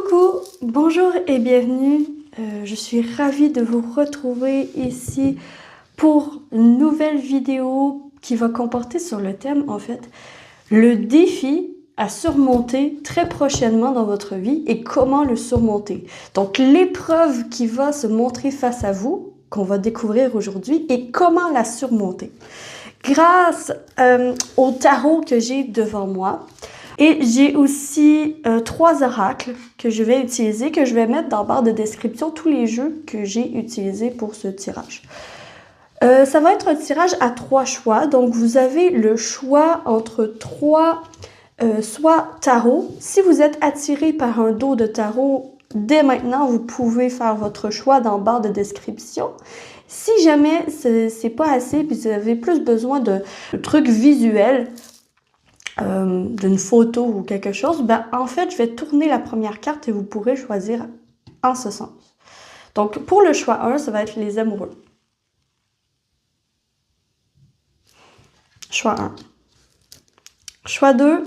Coucou, bonjour et bienvenue. Je suis ravie de vous retrouver ici pour une nouvelle vidéo qui va comporter sur le thème, en fait, le défi à surmonter très prochainement dans votre vie et comment le surmonter. Donc, l'épreuve qui va se montrer face à vous, qu'on va découvrir aujourd'hui, et comment la surmonter. Grâce au tarot que j'ai devant moi, et j'ai aussi 3 oracles que je vais utiliser, que je vais mettre dans la barre de description, tous les jeux que j'ai utilisés pour ce tirage. Ça va être un tirage à 3 choix, donc vous avez le choix entre 3 soit tarots. Si vous êtes attiré par un dos de tarot, dès maintenant, vous pouvez faire votre choix dans la barre de description. Si jamais c'est pas assez, puis vous avez plus besoin de trucs visuels, d'une photo ou quelque chose, ben en fait, je vais tourner la première carte et vous pourrez choisir en ce sens. Donc, pour le choix 1, ça va être les amoureux. Choix 1. Choix 2,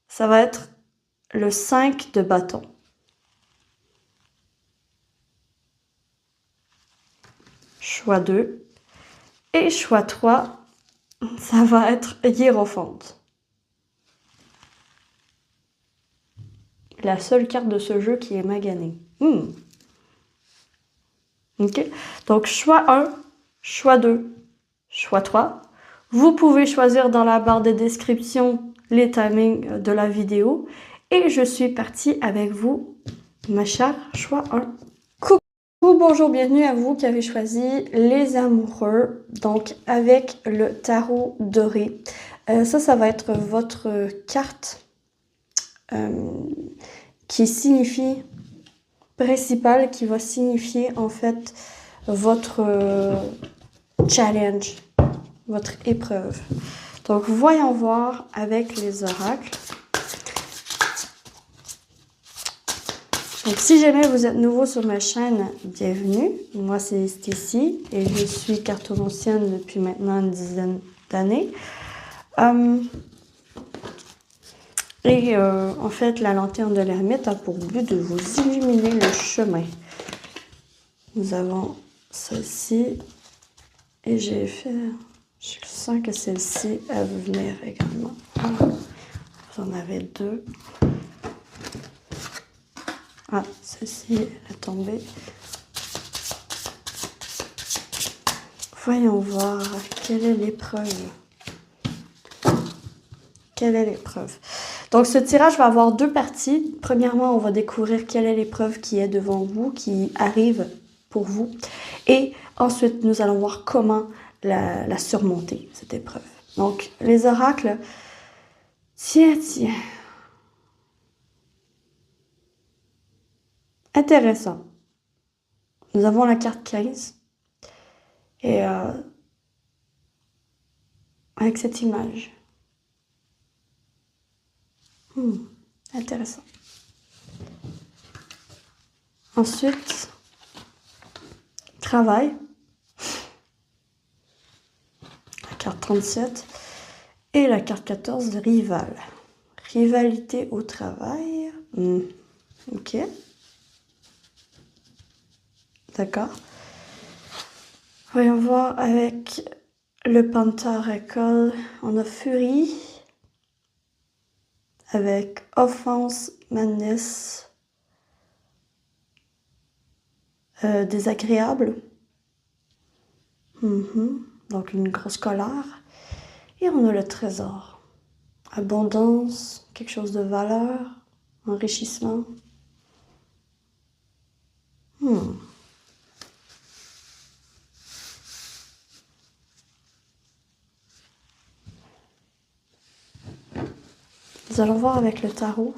ça va être le 5 de bâton. Choix 2. Et choix 3, ça va être hiérophante. La seule carte de ce jeu qui est maganée. Ok. Donc, choix 1, choix 2, choix 3. Vous pouvez choisir dans la barre de description les timings de la vidéo. Et je suis partie avec vous, ma chère choix 1. Coucou, bonjour, bienvenue à vous qui avez choisi les amoureux. Donc, avec le tarot doré. Ça va être votre carte qui signifie principale, qui va signifier en fait votre challenge, votre épreuve. Donc, voyons voir avec les oracles. Donc, si jamais vous êtes nouveau sur ma chaîne, bienvenue. Moi, c'est Stacy et je suis cartomancienne depuis maintenant une dizaine d'années. En fait, la lanterne de l'ermite a pour but de vous illuminer le chemin. Nous avons celle-ci et je sens que celle-ci, elle veut venir également. Vous en avez 2. Ah, celle-ci, elle est tombée. Voyons voir quelle est l'épreuve. Quelle est l'épreuve? Donc, ce tirage va avoir 2 parties. Premièrement, on va découvrir quelle est l'épreuve qui est devant vous, qui arrive pour vous. Et ensuite, nous allons voir comment la surmonter, cette épreuve. Donc, les oracles, tiens. Intéressant. Nous avons la carte 15. Et avec cette image. Intéressant. Ensuite, travail. La carte 37. Et la carte 14, rival. Rivalité au travail. Ok. D'accord. Voyons voir avec le Pentacle. On a furie. Avec offense, madness. Désagréable. Donc une grosse colère. Et on a le trésor. Abondance, quelque chose de valeur, enrichissement. Nous allons voir avec le tarot.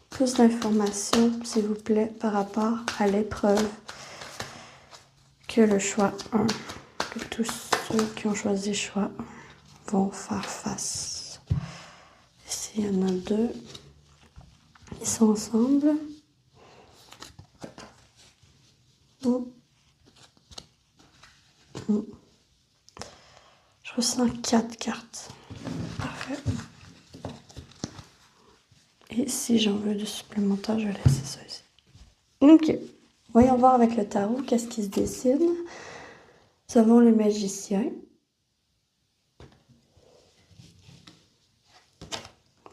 Plus d'informations, s'il vous plaît, par rapport à l'épreuve que le choix 1, que tous ceux qui ont choisi choix 1 vont faire face. Ici, il y en a 2. Ils sont ensemble. Je ressens 4 cartes. Parfait. Et Et si j'en veux du supplémentaire, je vais laisser ça ici. Ok. Voyons voir avec le tarot qu'est-ce qui se dessine. Nous avons le magicien.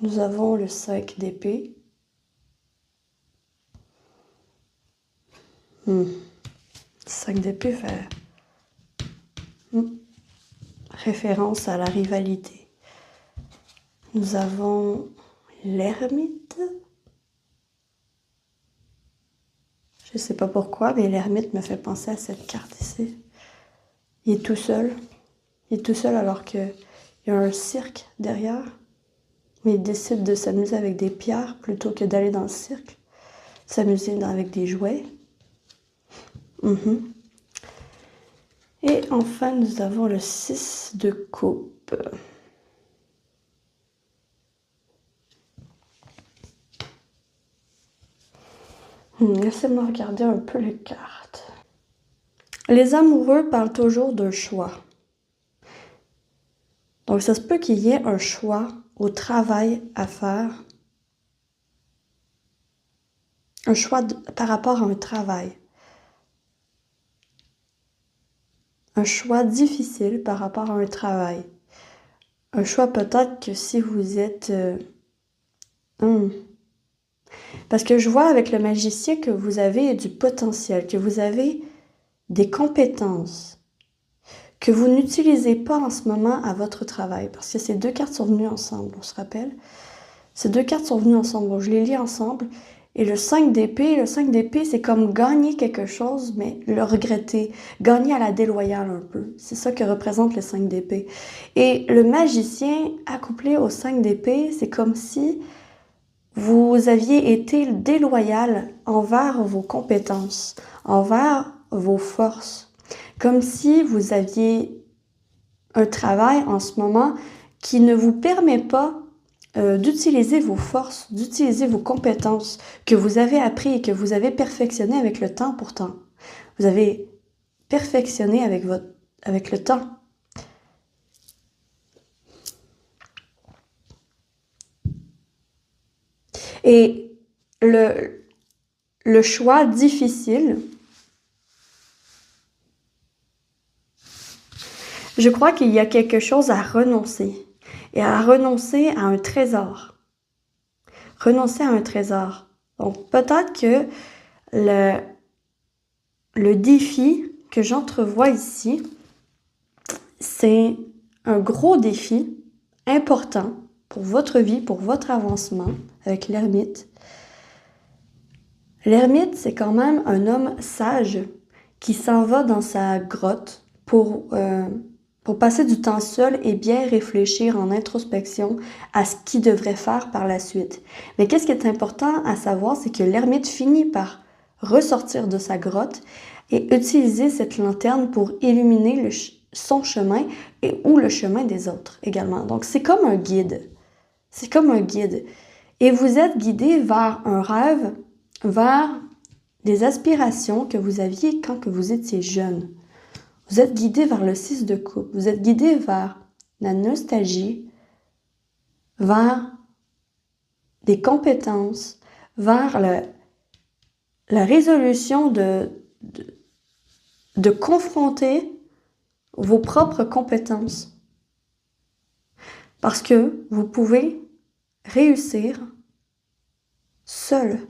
Nous avons le 5 d'épée. 5 d'épée fait référence à la rivalité. Nous avons l'ermite. Je ne sais pas pourquoi, mais l'ermite me fait penser à cette carte ici. Il est tout seul. Il est tout seul alors qu'il y a un cirque derrière. Mais il décide de s'amuser avec des pierres plutôt que d'aller dans le cirque. S'amuser avec des jouets. Et enfin, nous avons le 6 de coupe. Laissez-moi regarder un peu les cartes. Les amoureux parlent toujours d'un choix. Donc, ça se peut qu'il y ait un choix au travail à faire. Un choix par rapport à un travail. Un choix difficile par rapport à un travail. Un choix peut-être que si vous êtes... Parce que je vois avec le magicien que vous avez du potentiel, que vous avez des compétences que vous n'utilisez pas en ce moment à votre travail. Parce que ces deux cartes sont venues ensemble, on se rappelle. Ces deux cartes sont venues ensemble. Bon, je les lis ensemble. Et le 5 d'épée, c'est comme gagner quelque chose, mais le regretter. Gagner à la déloyale un peu. C'est ça que représente le 5 d'épée. Et le magicien accouplé au 5 d'épée, c'est comme si vous aviez été déloyal envers vos compétences, envers vos forces. Comme si vous aviez un travail en ce moment qui ne vous permet pas d'utiliser vos forces, d'utiliser vos compétences que vous avez appris et que vous avez perfectionné avec le temps pourtant. Vous avez perfectionné avec le temps. Et le choix difficile, je crois qu'il y a quelque chose à renoncer. Et à renoncer à un trésor. Renoncer à un trésor. Donc peut-être que le défi que j'entrevois ici, c'est un gros défi important pour votre vie, pour votre avancement avec l'ermite. L'ermite, c'est quand même un homme sage qui s'en va dans sa grotte pour passer du temps seul et bien réfléchir en introspection à ce qu'il devrait faire par la suite. Mais qu'est-ce qui est important à savoir, c'est que l'ermite finit par ressortir de sa grotte et utiliser cette lanterne pour illuminer son chemin ou le chemin des autres également. Donc, c'est comme un guide. C'est comme un guide. Et vous êtes guidé vers un rêve, vers des aspirations que vous aviez quand que vous étiez jeune. Vous êtes guidé vers le 6 de coupe. Vous êtes guidé vers la nostalgie, vers des compétences, vers la résolution de confronter vos propres compétences. Parce que vous pouvez réussir seul.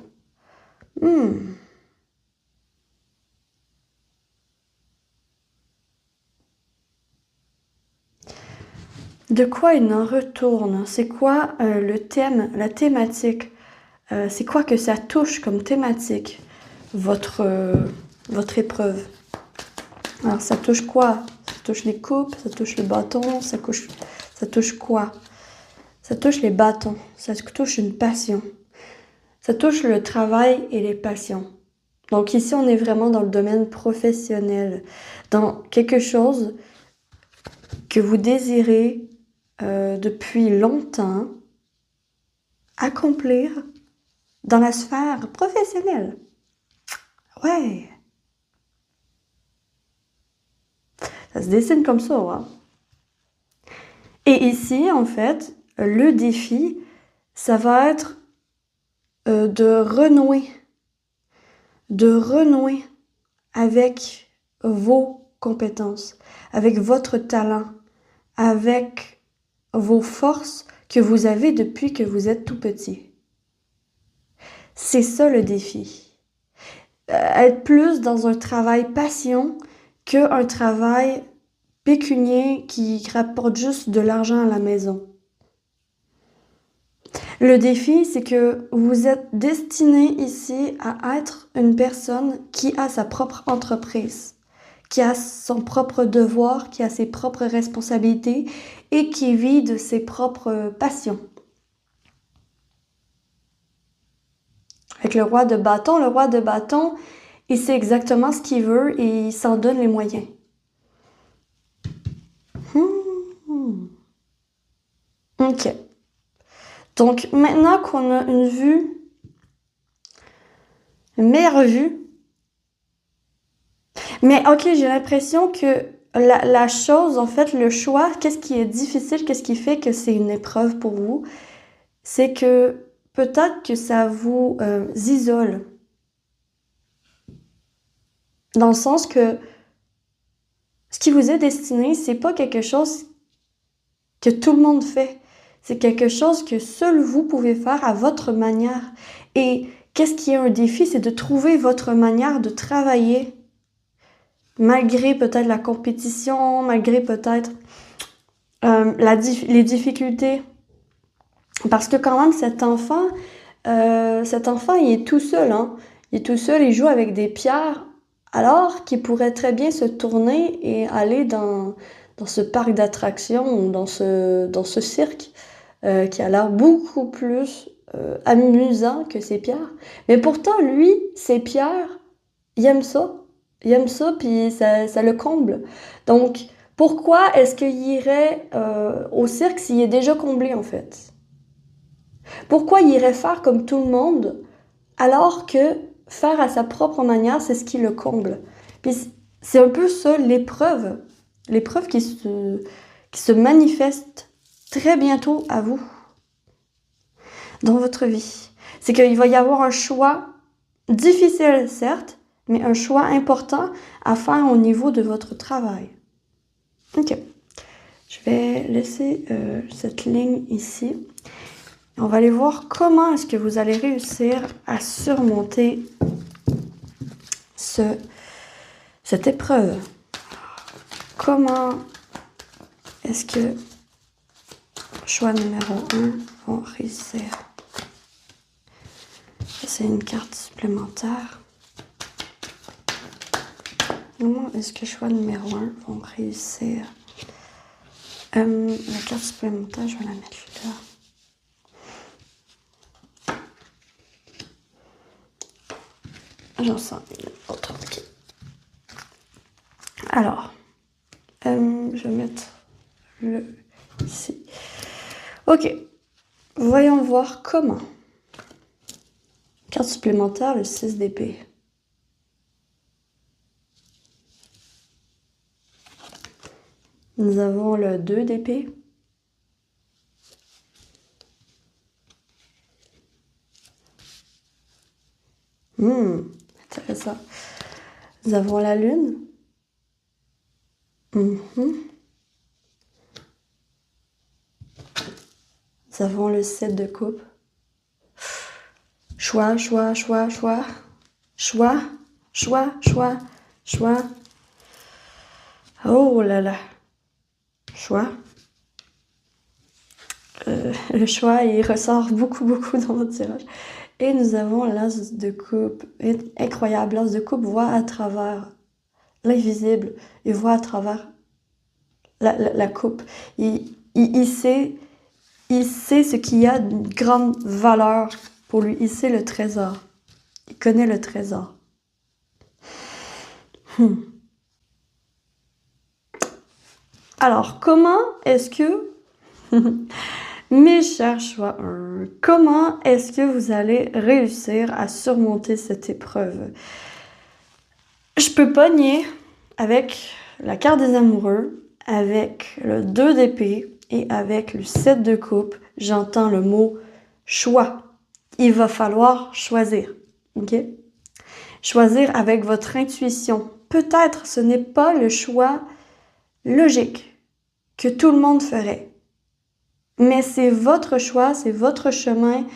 De quoi il en retourne? C'est quoi le thème, la thématique? C'est quoi que ça touche comme thématique, votre épreuve? Alors, ça touche quoi? Ça touche les coupes, ça touche le bâton, ça touche quoi? Ça touche les bâtons, ça touche une passion. Ça touche le travail et les passions. Donc ici, on est vraiment dans le domaine professionnel, dans quelque chose que vous désirez depuis longtemps accomplir dans la sphère professionnelle. Ouais. Ça se dessine comme ça, hein? Et ici, en fait, le défi, ça va être de renouer avec vos compétences, avec votre talent, avec vos forces que vous avez depuis que vous êtes tout petit. C'est ça le défi. Être plus dans un travail passion qu'un travail pécunier qui rapporte juste de l'argent à la maison. Le défi, c'est que vous êtes destiné ici à être une personne qui a sa propre entreprise, qui a son propre devoir, qui a ses propres responsabilités et qui vit de ses propres passions. Avec le roi de bâton, il sait exactement ce qu'il veut et il s'en donne les moyens. Ok. Donc, maintenant qu'on a une meilleure vue, mais ok, j'ai l'impression que la chose, en fait, le choix, qu'est-ce qui est difficile, qu'est-ce qui fait que c'est une épreuve pour vous, c'est que peut-être que ça vous isole. Dans le sens que ce qui vous est destiné, c'est pas quelque chose que tout le monde fait. C'est quelque chose que seul vous pouvez faire à votre manière. Et qu'est-ce qui est un défi? C'est de trouver votre manière de travailler malgré peut-être la compétition, malgré peut-être les difficultés. Parce que quand même, cet enfant, il est tout seul. Hein? Il est tout seul, il joue avec des pierres, alors qu'il pourrait très bien se tourner et aller dans ce parc d'attractions ou dans ce cirque qui a l'air beaucoup plus amusant que ces pierres. Mais pourtant, lui, ces pierres, il aime ça. Il aime ça, puis ça le comble. Donc, pourquoi est-ce qu'il irait au cirque s'il est déjà comblé, en fait? Pourquoi il irait faire comme tout le monde, alors que faire à sa propre manière, c'est ce qui le comble? Puis c'est un peu ça, l'épreuve qui se manifeste très bientôt à vous, dans votre vie. C'est qu'il va y avoir un choix difficile, certes, mais un choix important à faire au niveau de votre travail. Ok. Je vais laisser cette ligne ici. On va aller voir comment est-ce que vous allez réussir à surmonter cette épreuve. Comment est-ce que choix numéro 1 vont réussir? C'est une carte supplémentaire. Comment est-ce que choix numéro 1 vont réussir? La carte supplémentaire, je vais la mettre là. J'en sens une autre. Ok. Alors, je vais mettre le ici. Ok. Voyons voir comment. Carte supplémentaire, le 6 d'épée. Nous avons le 2 d'épée. Intéressant. Nous avons la lune. Nous avons le 7 de coupe. Choix. Oh là là. Choix. Le choix, il ressort beaucoup dans votre tirage. Et nous avons l'as de coupe. Incroyable, l'as de coupe voit à travers l'invisible. Il voit à travers la coupe. Il sait ce qui a de grande valeur pour lui. Il sait le trésor. Il connaît le trésor. Alors, comment est-ce que... Mes chers choix 1, comment est-ce que vous allez réussir à surmonter cette épreuve? Je peux pas nier avec la carte des amoureux, avec le 2 d'épée et avec le 7 de coupe, j'entends le mot choix. il va falloir choisir, ok? Choisir avec votre intuition. Peut-être ce n'est pas le choix logique que tout le monde ferait, mais c'est votre choix, c'est votre chemin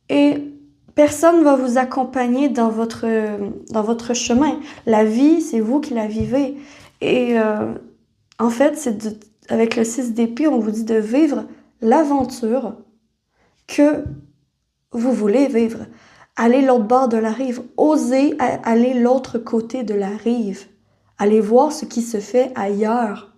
et personne ne va vous accompagner dans votre chemin. La vie, c'est vous qui la vivez. Et en fait, avec le 6 d'épée, on vous dit de vivre l'aventure que vous voulez vivre. Allez l'autre bord de la rive. Osez aller l'autre côté de la rive. Allez voir ce qui se fait ailleurs.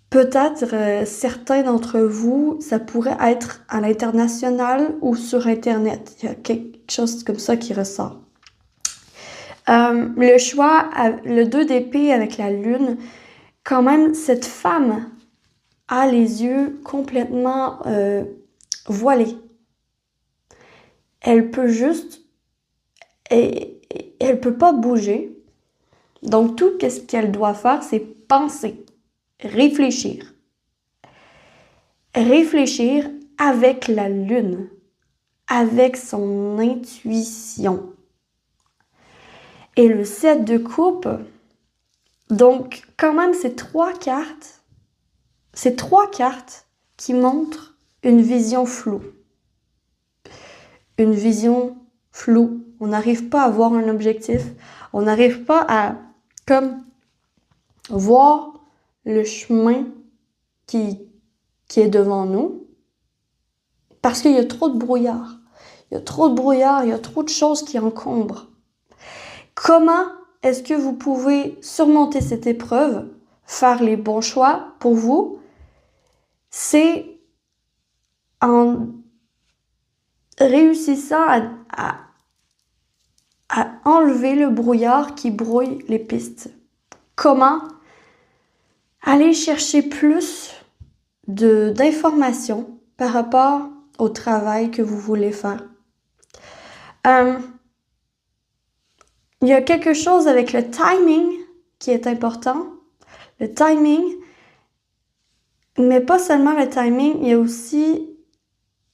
Peut-être certains d'entre vous, ça pourrait être à l'international ou sur Internet. Il y a quelque chose comme ça qui ressort. Le choix, le 2 d'épée avec la lune, quand même, cette femme a les yeux complètement voilés. Elle peut juste... elle peut pas bouger. Donc, tout ce qu'elle doit faire, c'est penser, réfléchir. Réfléchir avec la lune, avec son intuition. Et le 7 de coupe, donc quand même c'est 3 cartes. C'est 3 cartes qui montrent une vision floue. Une vision floue. On n'arrive pas à voir un objectif. On n'arrive pas à comme voir le chemin qui est devant nous. Parce qu'il y a trop de brouillard. Il y a trop de brouillard, il y a trop de choses qui encombrent. Comment est-ce que vous pouvez surmonter cette épreuve, faire les bons choix pour vous? C'est en réussissant à enlever le brouillard qui brouille les pistes. Comment? Aller chercher plus d'informations par rapport au travail que vous voulez faire. Il y a quelque chose avec le timing qui est important. Le timing, mais pas seulement le timing, il y a aussi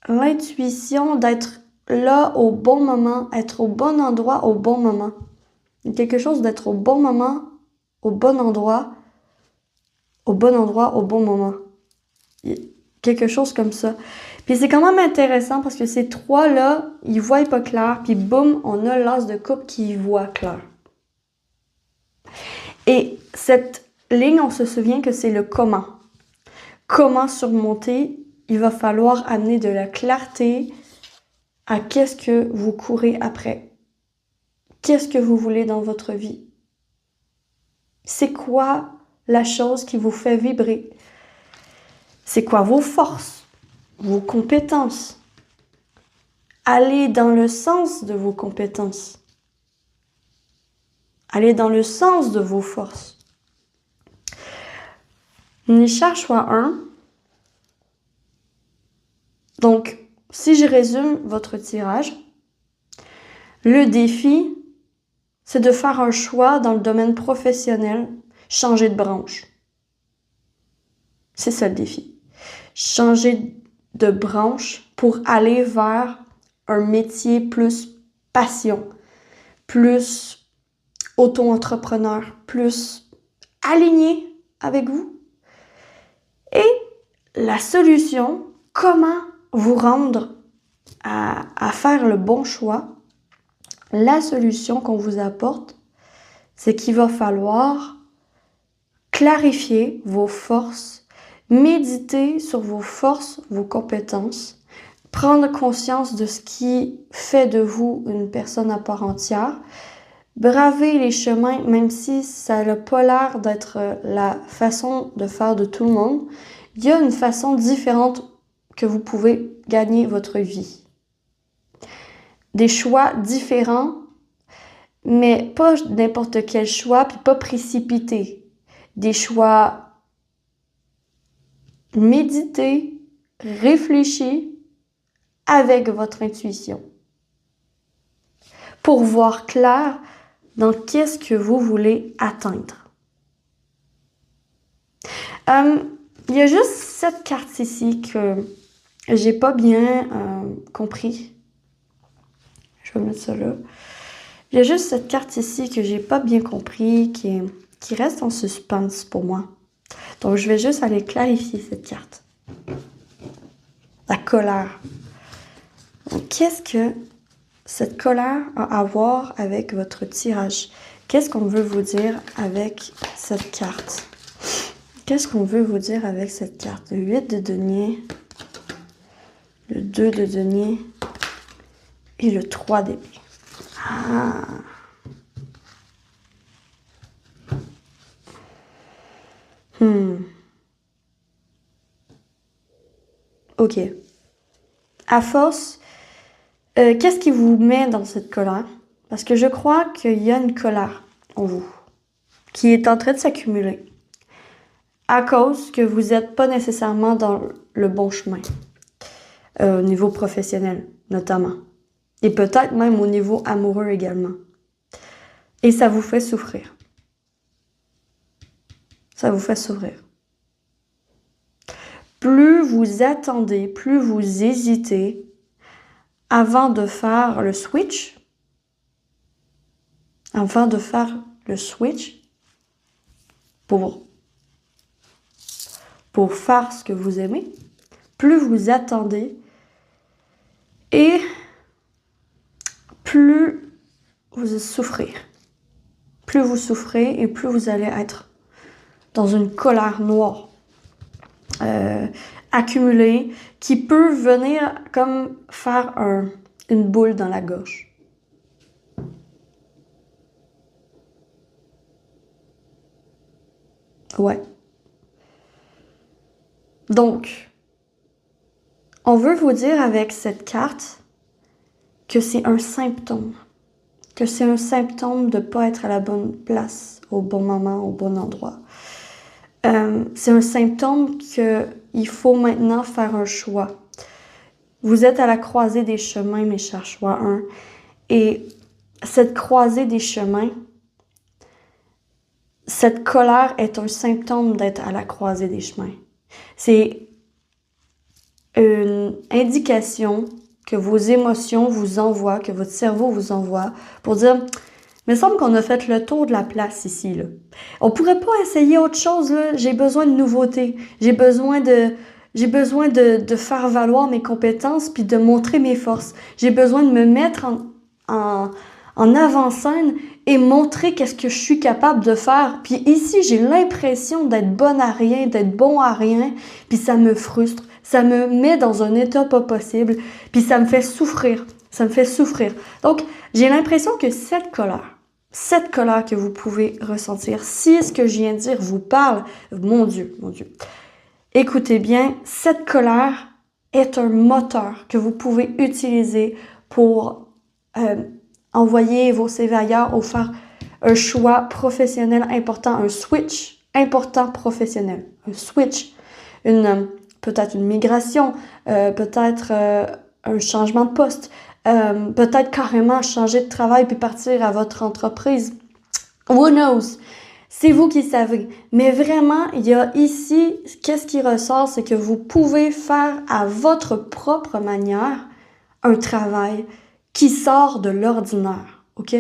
l'intuition d'être là au bon moment, être au bon endroit au bon moment. Il y a quelque chose d'être au bon moment, au bon endroit, au bon endroit, au bon moment. Quelque chose comme ça. Puis c'est quand même intéressant parce que ces 3-là, ils voient pas clair, puis boum, on a l'as de coupe qui voit clair. Et cette ligne, on se souvient que c'est le comment. Comment surmonter? Il va falloir amener de la clarté à qu'est-ce que vous courez après. Qu'est-ce que vous voulez dans votre vie? C'est quoi la chose qui vous fait vibrer? C'est quoi vos forces, vos compétences? Allez dans le sens de vos compétences. Allez dans le sens de vos forces. Nisha choix 1. Donc, si je résume votre tirage, le défi, c'est de faire un choix dans le domaine professionnel, changer de branche. C'est ça le défi. Changer de branche pour aller vers un métier plus passion, plus auto-entrepreneur, plus aligné avec vous. Et la solution, comment vous rendre à faire le bon choix, la solution qu'on vous apporte, c'est qu'il va falloir clarifier vos forces, méditer sur vos forces, vos compétences, prendre conscience de ce qui fait de vous une personne à part entière, braver les chemins, même si ça n'a pas l'air d'être la façon de faire de tout le monde, il y a une façon différente que vous pouvez gagner votre vie. Des choix différents, mais pas n'importe quel choix, puis pas précipité. Des choix médités, réfléchis, avec votre intuition. Pour voir clair dans qu'est-ce que vous voulez atteindre. Il y a juste cette carte ici que j'ai pas bien compris. Je vais mettre ça là. Il y a juste cette carte ici que j'ai pas bien compris, qui reste en suspense pour moi. Donc, je vais juste aller clarifier cette carte. La colère. Donc, qu'est-ce que cette colère a à voir avec votre tirage? Qu'est-ce qu'on veut vous dire avec cette carte? Qu'est-ce qu'on veut vous dire avec cette carte? Le 8 de denier, le 2 de denier et le 3 d'épée. Ah! Ok. À force, qu'est-ce qui vous met dans cette colère? Parce que je crois qu'il y a une colère en vous qui est en train de s'accumuler à cause que vous n'êtes pas nécessairement dans le bon chemin, au niveau professionnel notamment, et peut-être même au niveau amoureux également. Et ça vous fait souffrir. Ça vous fait souffrir. Plus vous attendez, plus vous hésitez avant de faire le switch, pour faire ce que vous aimez, plus vous attendez et plus vous souffrez. Plus vous souffrez et plus vous allez être dans une colère noire accumulée qui peut venir comme faire une boule dans la gorge. Ouais. Donc, on veut vous dire avec cette carte que c'est un symptôme. Que c'est un symptôme de ne pas être à la bonne place, au bon moment, au bon endroit. C'est un symptôme qu'il faut maintenant faire un choix. Vous êtes à la croisée des chemins, mes chers choix 1. Et cette croisée des chemins, cette colère est un symptôme d'être à la croisée des chemins. C'est une indication que vos émotions vous envoient, que votre cerveau vous envoie pour dire « Il me semble qu'on a fait le tour de la place ici. Là. On pourrait pas essayer autre chose. J'ai besoin de nouveautés. J'ai besoin de faire valoir mes compétences puis de montrer mes forces. J'ai besoin de me mettre en avant-scène et montrer qu'est-ce que je suis capable de faire. Puis ici, j'ai l'impression d'être bonne à rien, d'être bon à rien, puis ça me frustre. Ça me met dans un état pas possible, puis ça me fait souffrir. Ça me fait souffrir. Donc, j'ai l'impression que cette colère que vous pouvez ressentir, si ce que je viens de dire vous parle, mon Dieu, écoutez bien, cette colère est un moteur que vous pouvez utiliser pour envoyer vos CV ailleurs ou faire un choix professionnel important, un switch important professionnel, un switch, peut-être une migration, peut-être un changement de poste, peut-être carrément changer de travail puis partir à votre entreprise. Who knows? C'est vous qui savez. Mais vraiment, il y a ici, qu'est-ce qui ressort, c'est que vous pouvez faire à votre propre manière un travail qui sort de l'ordinaire, ok?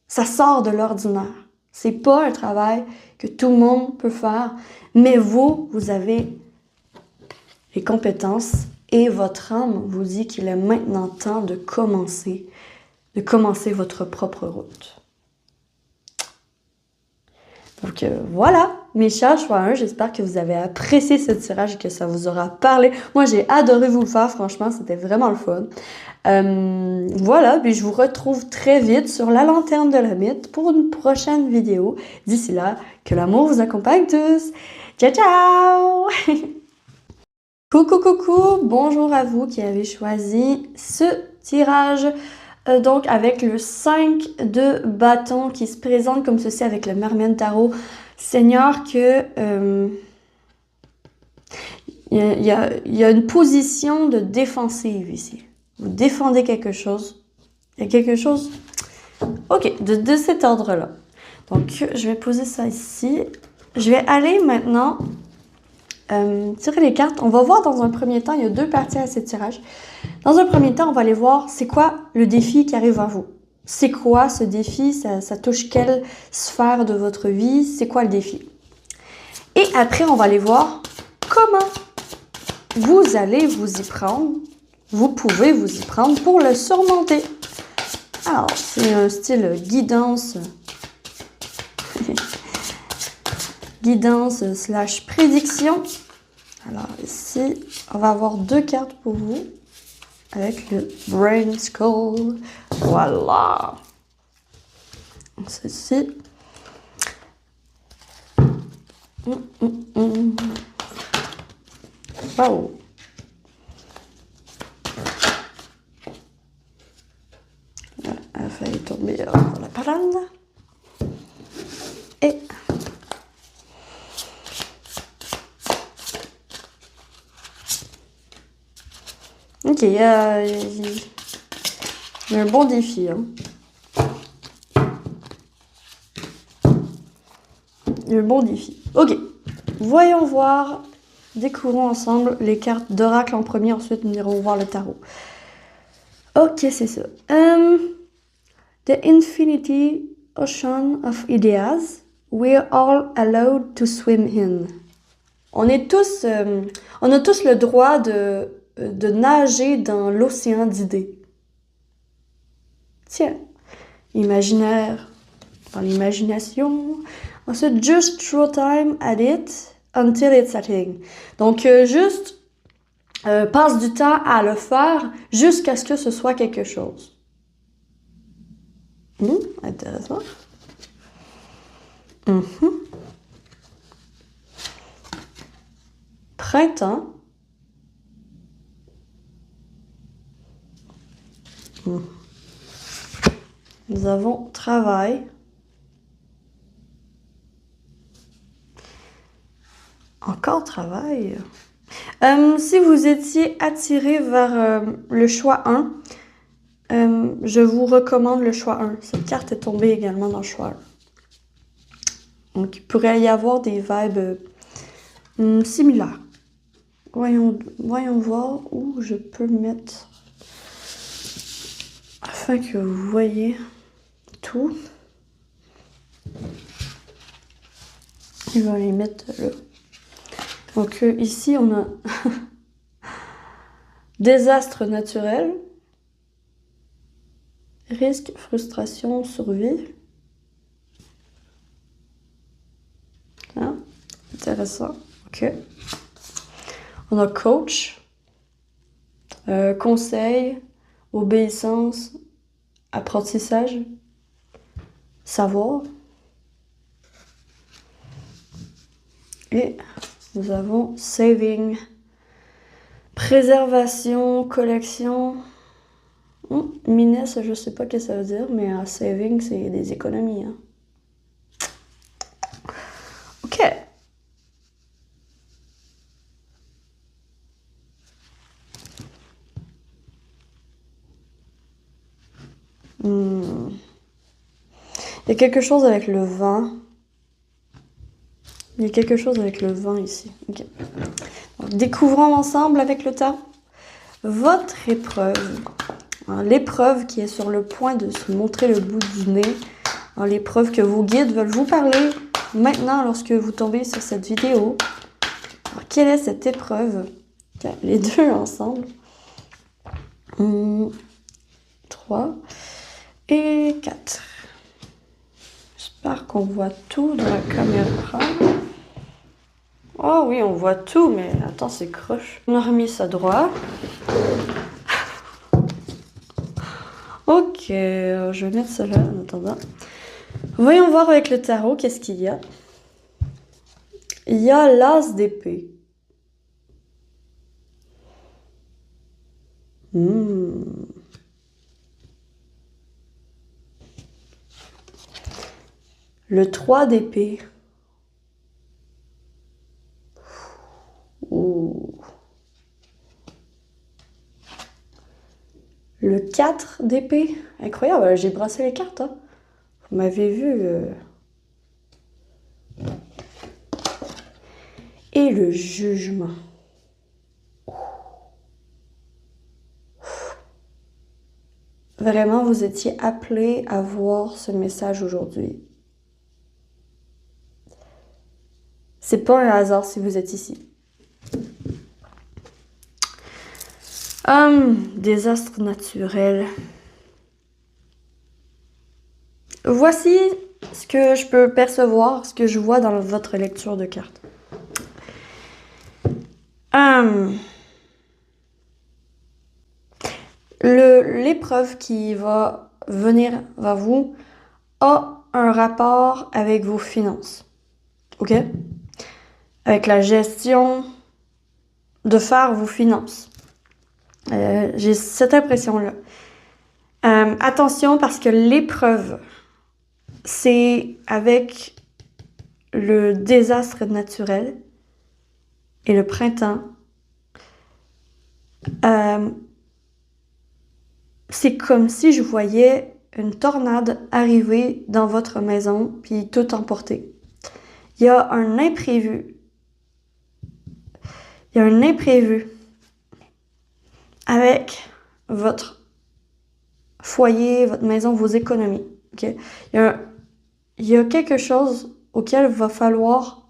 Ça sort de l'ordinaire. C'est pas un travail que tout le monde peut faire, mais vous avez les compétences et votre âme vous dit qu'il est maintenant temps de commencer votre propre route. Donc voilà, mes chers choix 1, j'espère que vous avez apprécié ce tirage et que ça vous aura parlé. Moi, j'ai adoré vous le faire, franchement, c'était vraiment le fun. Voilà, puis je vous retrouve très vite sur la lanterne de la mythe pour une prochaine vidéo. D'ici là, que l'amour vous accompagne tous. Ciao, ciao! Coucou, bonjour à vous qui avez choisi ce tirage. Donc avec le 5 de bâton qui se présente comme ceci avec le Mermaid Tarot. Seigneur, que il y a une position de défensive ici. Vous défendez quelque chose. Il y a quelque chose, ok, de cet ordre-là. Donc je vais poser ça ici. Je vais aller maintenant tirer les cartes. On va voir dans un premier temps, il y a 2 parties à ce tirage. Dans un premier temps, on va aller voir c'est quoi le défi qui arrive à vous. C'est quoi ce défi? Ça touche quelle sphère de votre vie? C'est quoi le défi? Et après, on va aller voir comment vous allez vous y prendre. Vous pouvez vous y prendre pour le surmonter. Alors, c'est un style guidance. Guidance / prédiction. Alors ici, on va avoir 2 cartes pour vous. Avec le Brain Skull. Voilà. Ceci. Wow. Elle a failli tomber dans la parade. Et ok, il y a un bon défi. Hein. Il y a un bon défi. Ok, voyons voir, découvrons ensemble les cartes d'oracle en premier, ensuite nous irons voir le tarot. Ok, c'est ça. The Infinity Ocean of Ideas, we're all allowed to swim in. On a tous le droit de nager dans l'océan d'idées. Tiens, imaginaire, dans l'imagination. Ensuite, just throw time at it until it's a thing. Donc, juste passe du temps à le faire jusqu'à ce que ce soit quelque chose. Intéressant. Printemps. Nous avons travail. Encore travail. Si vous étiez attiré vers le choix 1, je vous recommande le choix 1. Cette carte est tombée également dans le choix 1. Donc, il pourrait y avoir des vibes similaires. Voyons voir où je peux mettre afin que vous voyez tout. Je vais les mettre là. Donc ici, on a désastre naturel, risque, frustration, survie. Ah, intéressant. Ok. On a coach, conseil, obéissance, apprentissage, savoir. Et nous avons saving, préservation, collection. Minus, je sais pas ce que ça veut dire, mais saving, c'est des économies. Hein. Ok. Il y a quelque chose avec le vent. Il y a quelque chose avec le vent ici. Okay. Donc, découvrons ensemble avec le tarot votre épreuve. L'épreuve qui est sur le point de se montrer le bout du nez. L'épreuve que vos guides veulent vous parler maintenant lorsque vous tombez sur cette vidéo. Alors, quelle est cette épreuve? Okay, les deux ensemble. 3 et 4. J'espère qu'on voit tout dans la caméra. Oh oui, on voit tout, mais attends, c'est croche. On a remis ça droit. Ok, je vais mettre ça là en attendant. Voyons voir avec le tarot, qu'est-ce qu'il y a. Il y a l'as d'épée. Le 3 d'épée. Le 4 d'épée. Incroyable, j'ai brassé les cartes. Hein. Vous m'avez vu. Et et le jugement. Vraiment, vous étiez appelé à voir ce message aujourd'hui. C'est pas un hasard si vous êtes ici. Désastre naturel. Voici ce que je peux percevoir, ce que je vois dans votre lecture de cartes. L'épreuve qui va venir vers vous a un rapport avec vos finances. OK? Avec la gestion de faire vos finances. J'ai cette impression-là. Attention parce que l'épreuve, c'est avec le désastre naturel et le printemps. C'est comme si je voyais une tornade arriver dans votre maison puis tout emporter. Il y a un imprévu. Il y a un imprévu avec votre foyer, votre maison, vos économies. Okay? Il y a quelque chose auquel il va falloir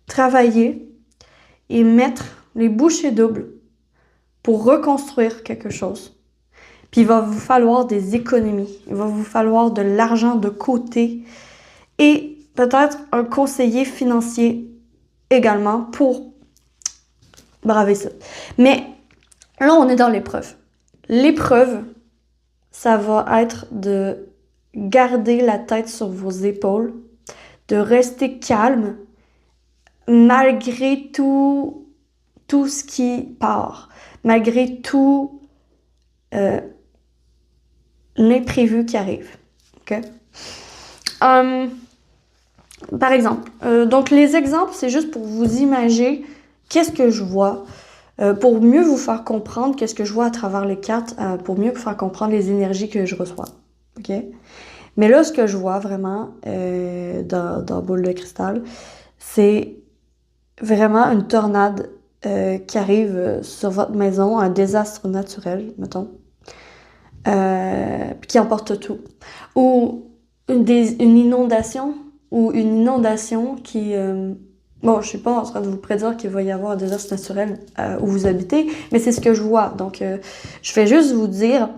travailler et mettre les bouchées doubles pour reconstruire quelque chose. Puis il va vous falloir des économies. Il va vous falloir de l'argent de côté et peut-être un conseiller financier également pour braver ça. Mais là, on est dans l'épreuve. L'épreuve, ça va être de garder la tête sur vos épaules, de rester calme malgré tout ce qui part, malgré tout l'imprévu qui arrive. Okay? Par exemple, donc les exemples, c'est juste pour vous imaginer qu'est-ce que je vois, pour mieux vous faire comprendre qu'est-ce que je vois à travers les cartes, pour mieux vous faire comprendre les énergies que je reçois. OK? Mais là, ce que je vois vraiment dans Boule de cristal, c'est vraiment une tornade qui arrive sur votre maison, un désastre naturel, mettons, puis qui emporte tout. Ou une inondation, qui... bon, je suis pas en train de vous prédire qu'il va y avoir un désastre naturel où vous habitez, mais c'est ce que je vois. Donc, je vais juste vous dire,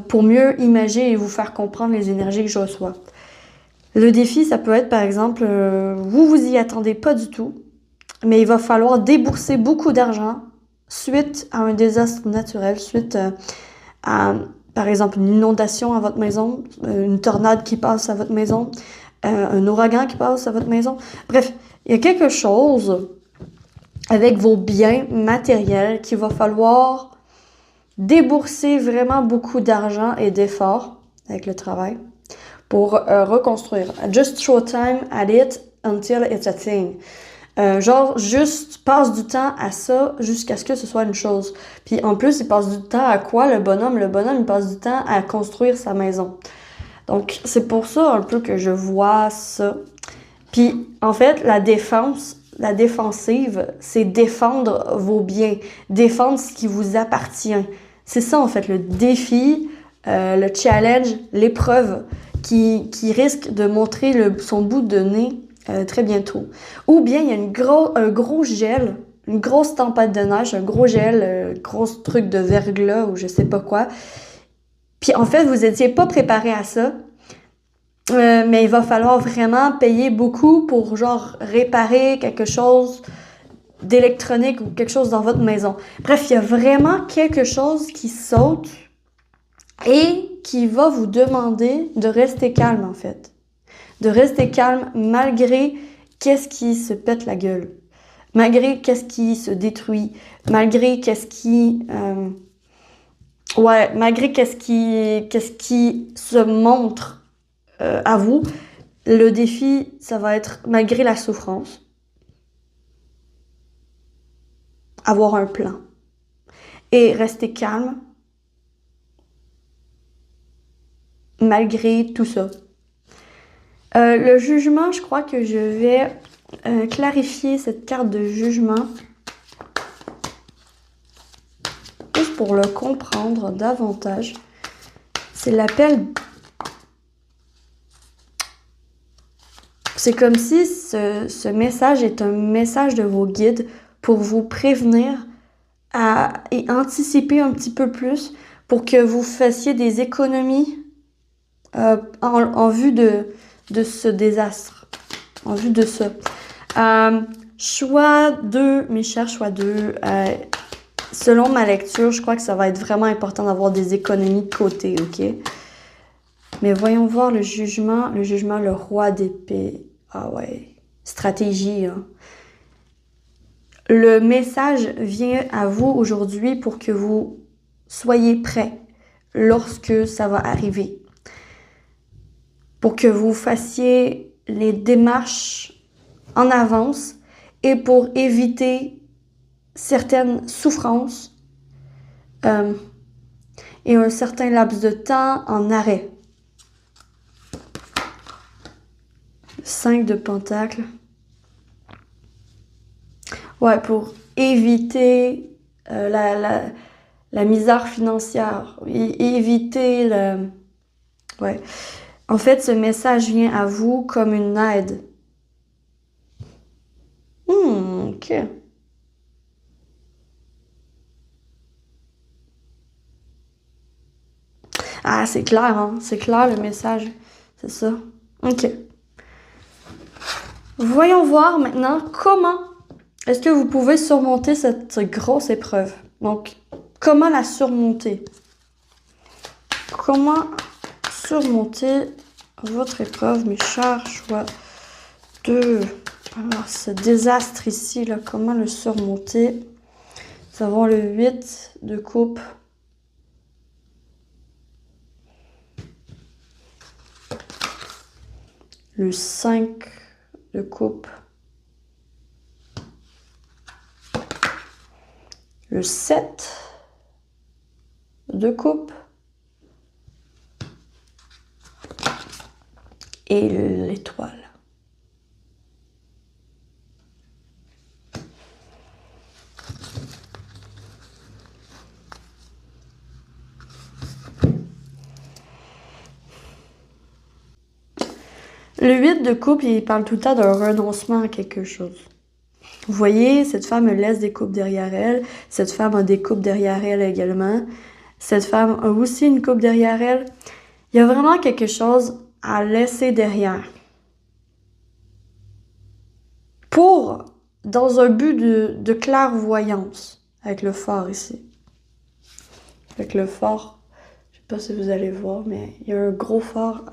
pour mieux imaginer et vous faire comprendre les énergies que je reçois. Le défi, ça peut être, par exemple, vous y attendez pas du tout, mais il va falloir débourser beaucoup d'argent suite à un désastre naturel, suite à, par exemple, une inondation à votre maison, une tornade qui passe à votre maison, un ouragan qui passe à votre maison. Bref, il y a quelque chose avec vos biens matériels qu'il va falloir débourser vraiment beaucoup d'argent et d'efforts avec le travail pour reconstruire. Just throw time at it until it's a thing. Genre, juste passe du temps à ça jusqu'à ce que ce soit une chose. Puis en plus, il passe du temps à quoi, le bonhomme? Le bonhomme, il passe du temps à construire sa maison. Donc, c'est pour ça un peu que je vois ça. Puis, en fait, la défensive, c'est défendre vos biens, défendre ce qui vous appartient. C'est ça, en fait, le défi, le challenge, l'épreuve qui risque de montrer son bout de nez très bientôt. Ou bien, il y a un gros gel, une grosse tempête de neige, un gros gel, gros truc de verglas ou je sais pas quoi. Puis en fait, vous étiez pas préparé à ça, mais il va falloir vraiment payer beaucoup pour genre réparer quelque chose d'électronique ou quelque chose dans votre maison. Bref, il y a vraiment quelque chose qui saute et qui va vous demander de rester calme en fait. De rester calme malgré qu'est-ce qui se pète la gueule, malgré qu'est-ce qui se détruit, malgré qu'est-ce qui... malgré qu'est-ce qui se montre à vous. Le défi, ça va être, malgré la souffrance, avoir un plan et rester calme malgré tout ça. Le jugement, je crois que je vais clarifier cette carte de jugement. Juste pour le comprendre davantage. C'est l'appel. C'est comme si ce message est un message de vos guides pour vous prévenir et anticiper un petit peu plus pour que vous fassiez des économies en vue de ce désastre, en vue de ça. Choix 2, mes chers choix 2, selon ma lecture, je crois que ça va être vraiment important d'avoir des économies de côté, ok? Mais voyons voir le jugement, le roi d'épée. Ah ouais, stratégie, hein. Le message vient à vous aujourd'hui pour que vous soyez prêts lorsque ça va arriver. Pour que vous fassiez les démarches en avance et pour éviter certaines souffrances et un certain laps de temps en arrêt. 5 de pentacles. Ouais, pour éviter la misère financière, éviter le... Ouais. En fait, ce message vient à vous comme une aide. Ok. Ah, c'est clair, hein? C'est clair le message. C'est ça. Ok. Voyons voir maintenant comment est-ce que vous pouvez surmonter cette grosse épreuve. Donc, comment la surmonter? Comment surmonter votre épreuve, mes chers choix de... Alors, ce désastre ici, là, comment le surmonter? Nous avons le 8 de coupe. Le 5 de coupe. Le 7 de coupe. Et l'étoile. Le 8 de coupe, il parle tout le temps d'un renoncement à quelque chose. Vous voyez, cette femme laisse des coupes derrière elle. Cette femme a des coupes derrière elle également. Cette femme a aussi une coupe derrière elle. Il y a vraiment quelque chose à laisser derrière. Dans un but de clairvoyance, avec le phare ici. Avec le phare, je sais pas si vous allez voir, mais il y a un gros phare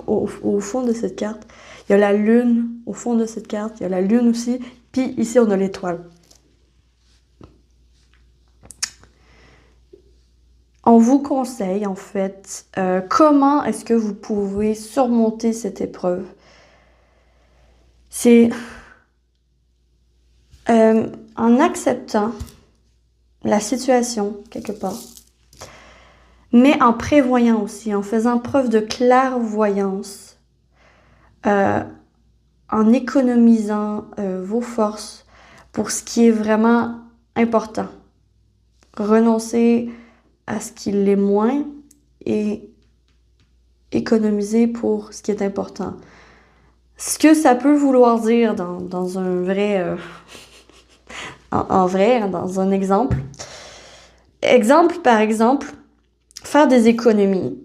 au fond de cette carte. Il y a la lune au fond de cette carte. Il y a la lune aussi. Puis ici, on a l'étoile. On vous conseille, en fait, comment est-ce que vous pouvez surmonter cette épreuve. C'est en acceptant la situation, quelque part, mais en prévoyant aussi, en faisant preuve de clairvoyance, en économisant vos forces pour ce qui est vraiment important. Renoncer à ce qui l'est moins et économiser pour ce qui est important. Ce que ça peut vouloir dire dans un vrai... en vrai, hein, dans un exemple. Par exemple, faire des économies.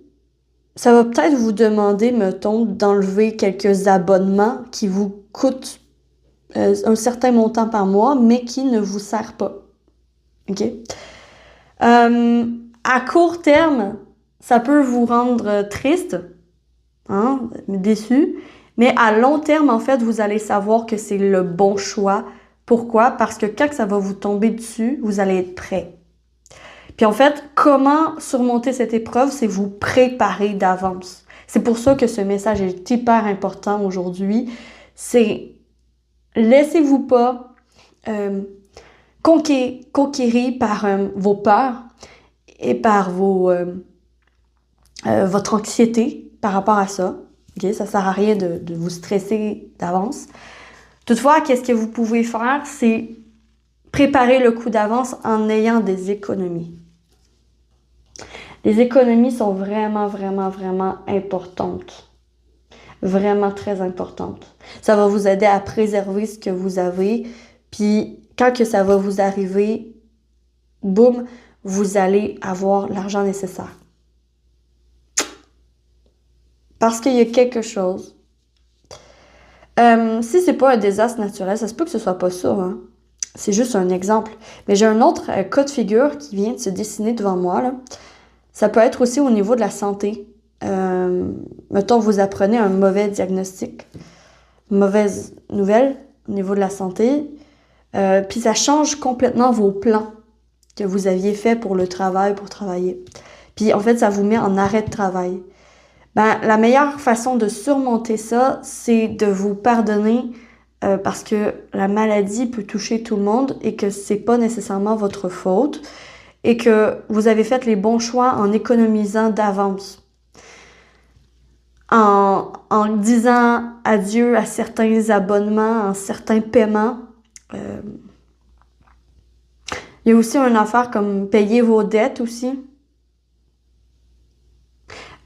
Ça va peut-être vous demander, mettons, d'enlever quelques abonnements qui vous coûtent un certain montant par mois, mais qui ne vous sert pas. OK? À court terme, ça peut vous rendre triste, hein, déçu, mais à long terme, en fait, vous allez savoir que c'est le bon choix. Pourquoi? Parce que quand ça va vous tomber dessus, vous allez être prêt. Puis en fait, comment surmonter cette épreuve? C'est vous préparer d'avance. C'est pour ça que ce message est hyper important aujourd'hui. C'est laissez-vous pas conquérir par vos peurs et par votre anxiété par rapport à ça. OK? Ça sert à rien de vous stresser d'avance. Toutefois, qu'est-ce que vous pouvez faire? C'est préparer le coup d'avance en ayant des économies. Les économies sont vraiment, vraiment, vraiment importantes. Vraiment très importantes. Ça va vous aider à préserver ce que vous avez. Puis, quand que ça va vous arriver, boum, vous allez avoir l'argent nécessaire. Parce qu'il y a quelque chose. Si c'est pas un désastre naturel, ça se peut que ce soit pas ça, hein. C'est juste un exemple. Mais j'ai un autre cas de figure qui vient de se dessiner devant moi, là. Ça peut être aussi au niveau de la santé. Mettons, vous apprenez un mauvais diagnostic, mauvaise nouvelle au niveau de la santé, puis ça change complètement vos plans que vous aviez faits pour le travail, pour travailler. Puis en fait, ça vous met en arrêt de travail. Ben, la meilleure façon de surmonter ça, c'est de vous pardonner parce que la maladie peut toucher tout le monde et que c'est pas nécessairement votre faute et que vous avez fait les bons choix en économisant d'avance. En disant adieu à certains abonnements, à certains paiements. Il y a aussi une affaire comme payer vos dettes aussi.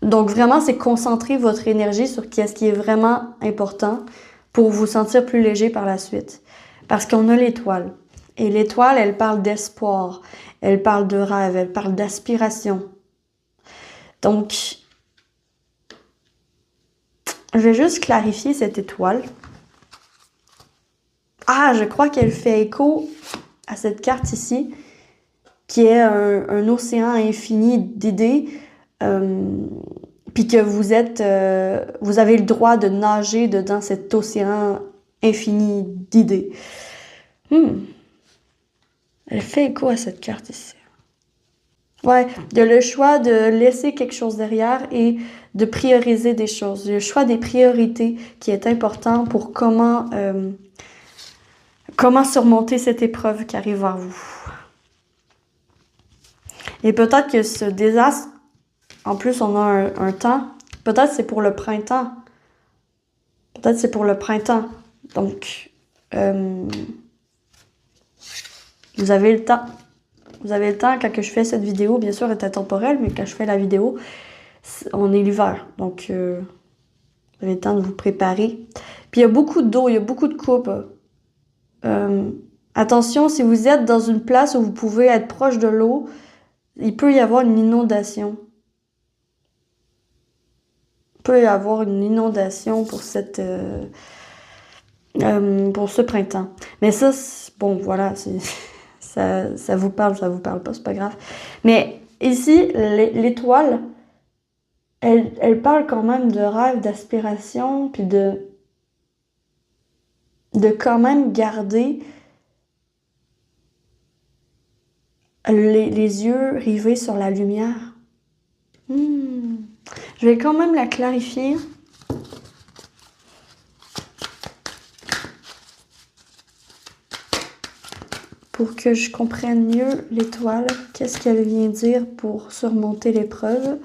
Donc vraiment, c'est concentrer votre énergie sur ce qui est vraiment important pour vous sentir plus léger par la suite. Parce qu'on a l'étoile. Et l'étoile, elle parle d'espoir, elle parle de rêve, elle parle d'aspiration. Donc, je vais juste clarifier cette étoile. Ah, je crois qu'elle fait écho à cette carte ici, qui est un océan infini d'idées. Puis que vous avez le droit de nager dedans cet océan infini d'idées. Elle fait écho à cette carte ici. Ouais, il y a le choix de laisser quelque chose derrière et de prioriser des choses. Il y a le choix des priorités qui est important pour comment surmonter cette épreuve qui arrive vers vous. Et peut-être que ce désastre, en plus, on a un temps. Peut-être c'est pour le printemps. Peut-être c'est pour le printemps. Donc, vous avez le temps. Vous avez le temps quand je fais cette vidéo. Bien sûr, elle est intemporelle, mais quand je fais la vidéo, on est l'hiver. Donc, vous avez le temps de vous préparer. Puis, il y a beaucoup d'eau, il y a beaucoup de coupes. Attention, si vous êtes dans une place où vous pouvez être proche de l'eau, il peut y avoir une inondation. Il peut y avoir une inondation pour pour ce printemps. Mais ça, bon, voilà, ça vous parle pas, c'est pas grave. Mais ici, l'étoile, elle parle quand même de rêve, d'aspiration, puis de quand même garder les yeux rivés sur la lumière. Je vais quand même la clarifier. Pour que je comprenne mieux l'étoile, qu'est-ce qu'elle vient dire pour surmonter l'épreuve.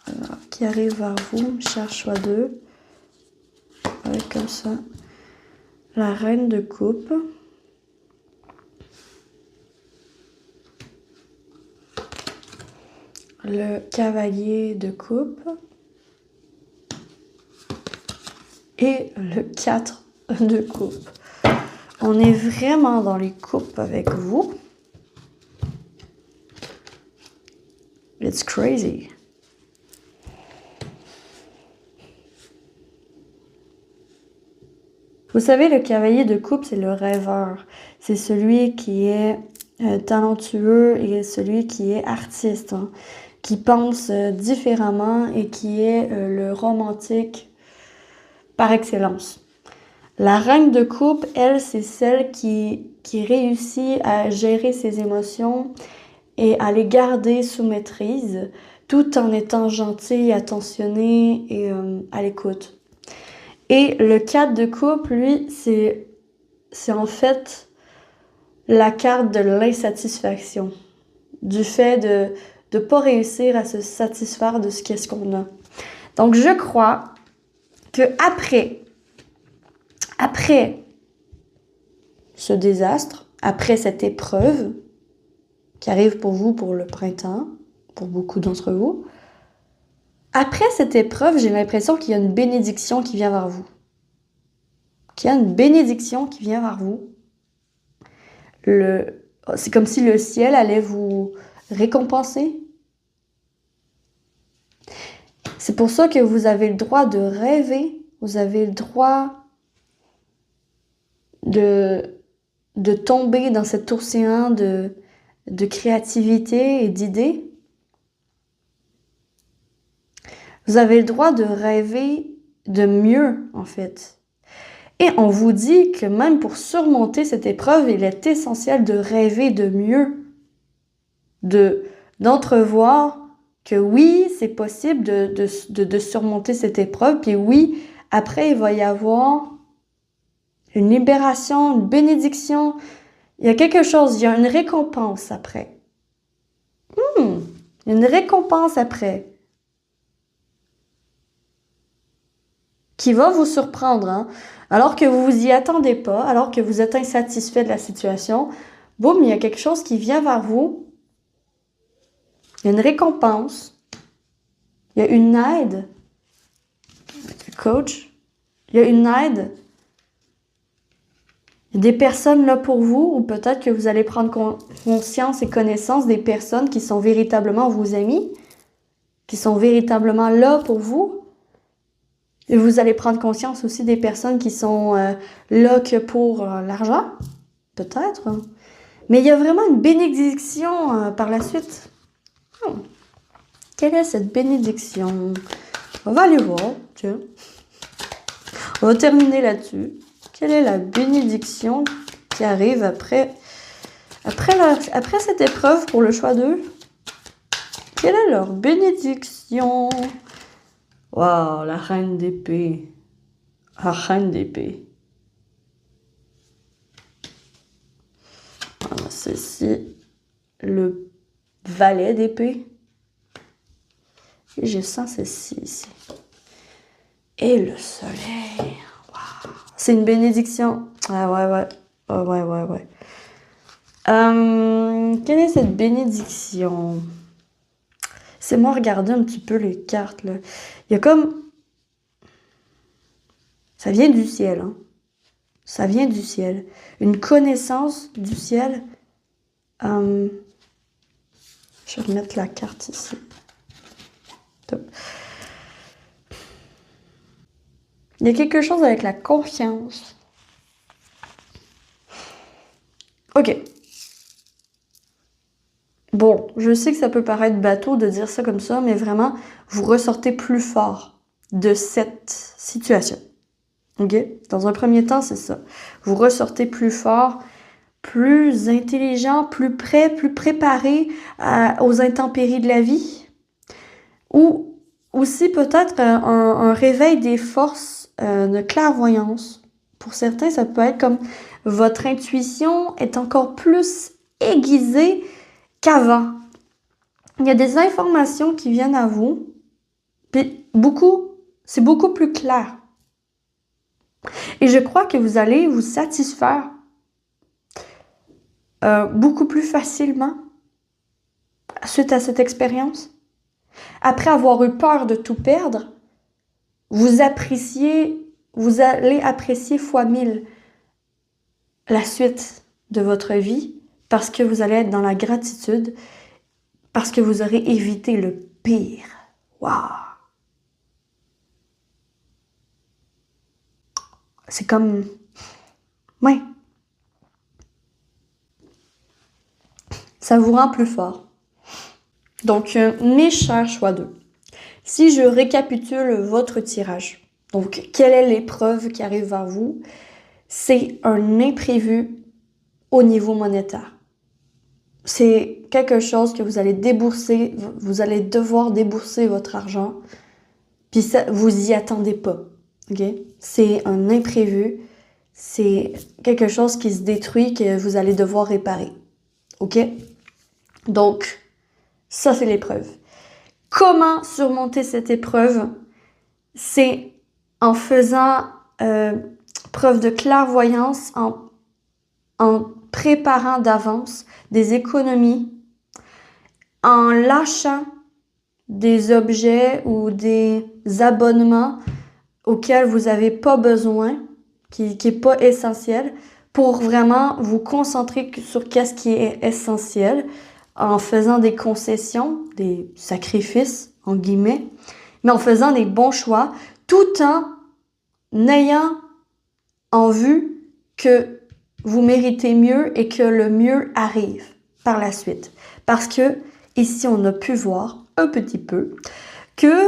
Alors, qui arrive vers vous, cher choix 2. Ouais, comme ça. La reine de coupe. Le cavalier de coupe. Et le 4 de coupe. On est vraiment dans les coupes avec vous. It's crazy. Vous savez, le cavalier de coupe, c'est le rêveur. C'est celui qui est talentueux et celui qui est artiste, hein, qui pense différemment et qui est le romantique par excellence. La reine de coupe, elle, c'est celle qui réussit à gérer ses émotions et à les garder sous maîtrise, tout en étant gentille, attentionnée et à l'écoute. Et le 4 de coupe, lui, c'est en fait la carte de l'insatisfaction, du fait de ne pas réussir à se satisfaire de ce qu'est-ce qu'on a. Donc, je crois que après ce désastre, après cette épreuve qui arrive pour vous pour le printemps, pour beaucoup d'entre vous, après cette épreuve, j'ai l'impression qu'il y a une bénédiction qui vient vers vous. Qu'il y a une bénédiction qui vient vers vous. C'est comme si le ciel allait vous récompenser. C'est pour ça que vous avez le droit de rêver, vous avez le droit de tomber dans cet océan de créativité et d'idées. Vous avez le droit de rêver de mieux, en fait. Et on vous dit que même pour surmonter cette épreuve, il est essentiel de rêver de mieux, d'entrevoir que oui, c'est possible de surmonter cette épreuve, puis oui, après, il va y avoir une libération, une bénédiction. Il y a quelque chose, il y a une récompense après. Une récompense après. Qui va vous surprendre, hein? Alors que vous vous y attendez pas, alors que vous êtes insatisfait de la situation, boum, il y a quelque chose qui vient vers vous. Il y a une récompense. Il y a une aide. Coach, il y a une aide. Il y a des personnes là pour vous, ou peut-être que vous allez prendre conscience et connaissance des personnes qui sont véritablement vos amis, qui sont véritablement là pour vous. Et vous allez prendre conscience aussi des personnes qui sont là que pour l'argent, peut-être. Mais il y a vraiment une bénédiction par la suite. Quelle est cette bénédiction? On va aller voir, tiens. On va terminer là-dessus. Quelle est la bénédiction qui arrive après cette épreuve pour le choix 2? Quelle est leur bénédiction? Waouh, la reine d'épée. La reine d'épée. Voilà, ceci, le valet d'épée. Et je sens ceci ici. Et le soleil. Waouh. C'est une bénédiction. Ah ouais. Ouais. Quelle est cette bénédiction? C'est moi regarder un petit peu les cartes, là. Il y a comme... Ça vient du ciel, hein. Ça vient du ciel. Une connaissance du ciel. Je vais remettre la carte ici. Top. Il y a quelque chose avec la confiance. Ok. Bon, je sais que ça peut paraître bateau de dire ça comme ça, mais vraiment, vous ressortez plus fort de cette situation. Ok? Dans un premier temps, c'est ça. Vous ressortez plus fort, plus intelligent, plus prêt, plus préparé aux intempéries de la vie. Ou aussi peut-être un réveil des forces de clairvoyance. Pour certains, ça peut être comme votre intuition est encore plus aiguisée qu'avant. Il y a des informations qui viennent à vous, puis c'est beaucoup plus clair. Et je crois que vous allez vous satisfaire beaucoup plus facilement suite à cette expérience. Après avoir eu peur de tout perdre, vous allez apprécier fois 1000 la suite de votre vie parce que vous allez être dans la gratitude, parce que vous aurez évité le pire. Waouh! C'est comme... Ouais. Ça vous rend plus fort. Donc, mes chers choix 2. Si je récapitule votre tirage, donc quelle est l'épreuve qui arrive vers vous? C'est un imprévu au niveau monétaire. C'est quelque chose que vous allez débourser, vous allez devoir débourser votre argent, puis ça, vous y attendez pas. Okay? C'est un imprévu, c'est quelque chose qui se détruit que vous allez devoir réparer. OK? Donc, ça c'est l'épreuve. Comment surmonter cette épreuve? c'est en faisant preuve de clairvoyance, en préparant d'avance des économies, en lâchant des objets ou des abonnements auxquels vous n'avez pas besoin, qui n'est pas essentiel, pour vraiment vous concentrer sur qu'est-ce qui est essentiel, en faisant des concessions, des sacrifices, en guillemets, mais en faisant des bons choix, tout en ayant en vue que vous méritez mieux et que le mieux arrive par la suite. Parce que ici, on a pu voir un petit peu que,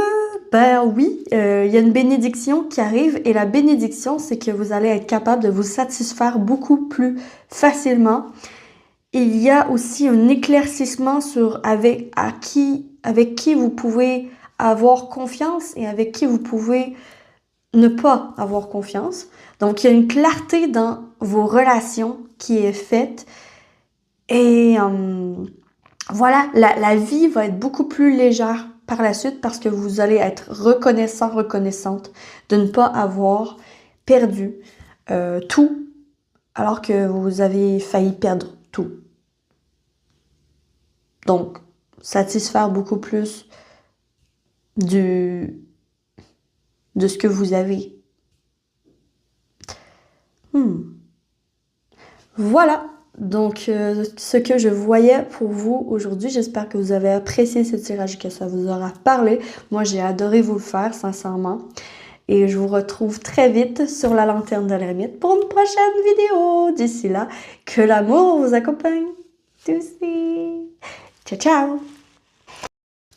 ben oui, il y a une bénédiction qui arrive et la bénédiction, c'est que vous allez être capable de vous satisfaire beaucoup plus facilement. Il y a aussi un éclaircissement sur avec qui vous pouvez avoir confiance et avec qui vous pouvez ne pas avoir confiance. Donc, il y a une clarté dans vos relations qui est faite. Et voilà, la vie va être beaucoup plus légère par la suite parce que vous allez être reconnaissante de ne pas avoir perdu tout alors que vous avez failli perdre tout. Donc, satisfaire beaucoup plus de ce que vous avez. Voilà, donc ce que je voyais pour vous aujourd'hui. J'espère que vous avez apprécié ce tirage, que ça vous aura parlé. Moi, j'ai adoré vous le faire, sincèrement. Et je vous retrouve très vite sur la lanterne de l'ermite pour une prochaine vidéo. D'ici là, que l'amour vous accompagne. Tous. Ciao, ciao!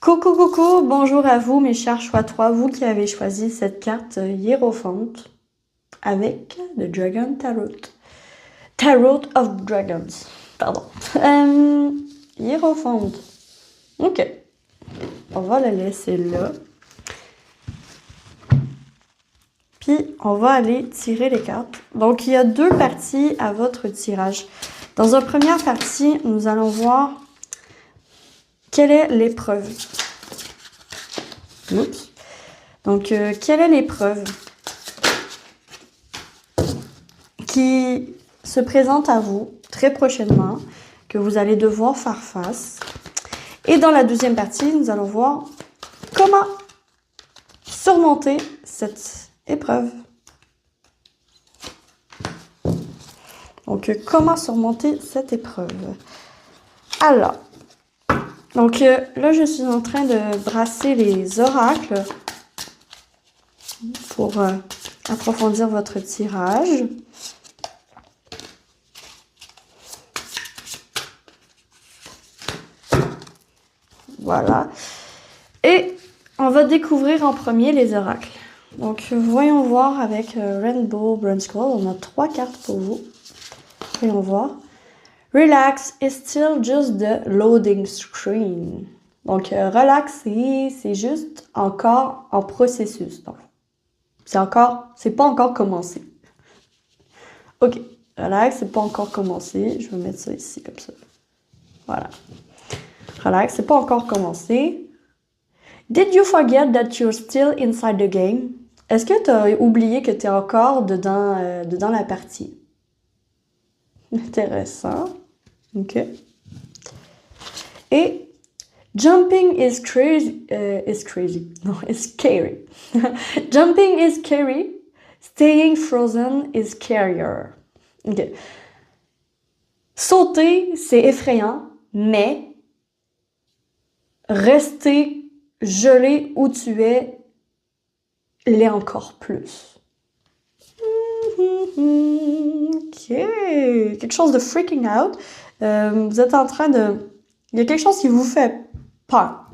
Coucou, coucou, bonjour à vous mes chers choix 3, vous qui avez choisi cette carte Hiérophante avec le Dragon Tarot. Tarot of Dragons, pardon. Hiérophante. Ok, on va la laisser là. Puis, on va aller tirer les cartes. Donc, il y a deux parties à votre tirage. Dans la première partie, nous allons voir quelle est l'épreuve. Oups. Donc, quelle est l'épreuve qui se présente à vous très prochainement, que vous allez devoir faire face. Et dans la deuxième partie, nous allons voir comment surmonter cette épreuve. Donc, comment surmonter cette épreuve? Alors, donc là, je suis en train de brasser les oracles pour approfondir votre tirage. Voilà. Et on va découvrir en premier les oracles. Donc, voyons voir avec Rainbow Brand Scroll. On a 3 cartes pour vous. Voyons voir. Relax is still just the loading screen. Donc, relax, c'est juste encore en processus. Donc, c'est pas encore commencé. Ok, relax, c'est pas encore commencé. Je vais mettre ça ici comme ça. Voilà. Relax, c'est pas encore commencé. Did you forget that you're still inside the game? Est-ce que tu as oublié que tu es encore dedans la partie? Intéressant. Ok. Et jumping is crazy. No, it's scary. Jumping is scary. Staying frozen is scarier. Ok. Sauter, c'est effrayant, mais rester gelé où tu es l'est encore plus. Ok. Quelque chose de freaking out. Vous êtes en train de... Il y a quelque chose qui vous fait peur.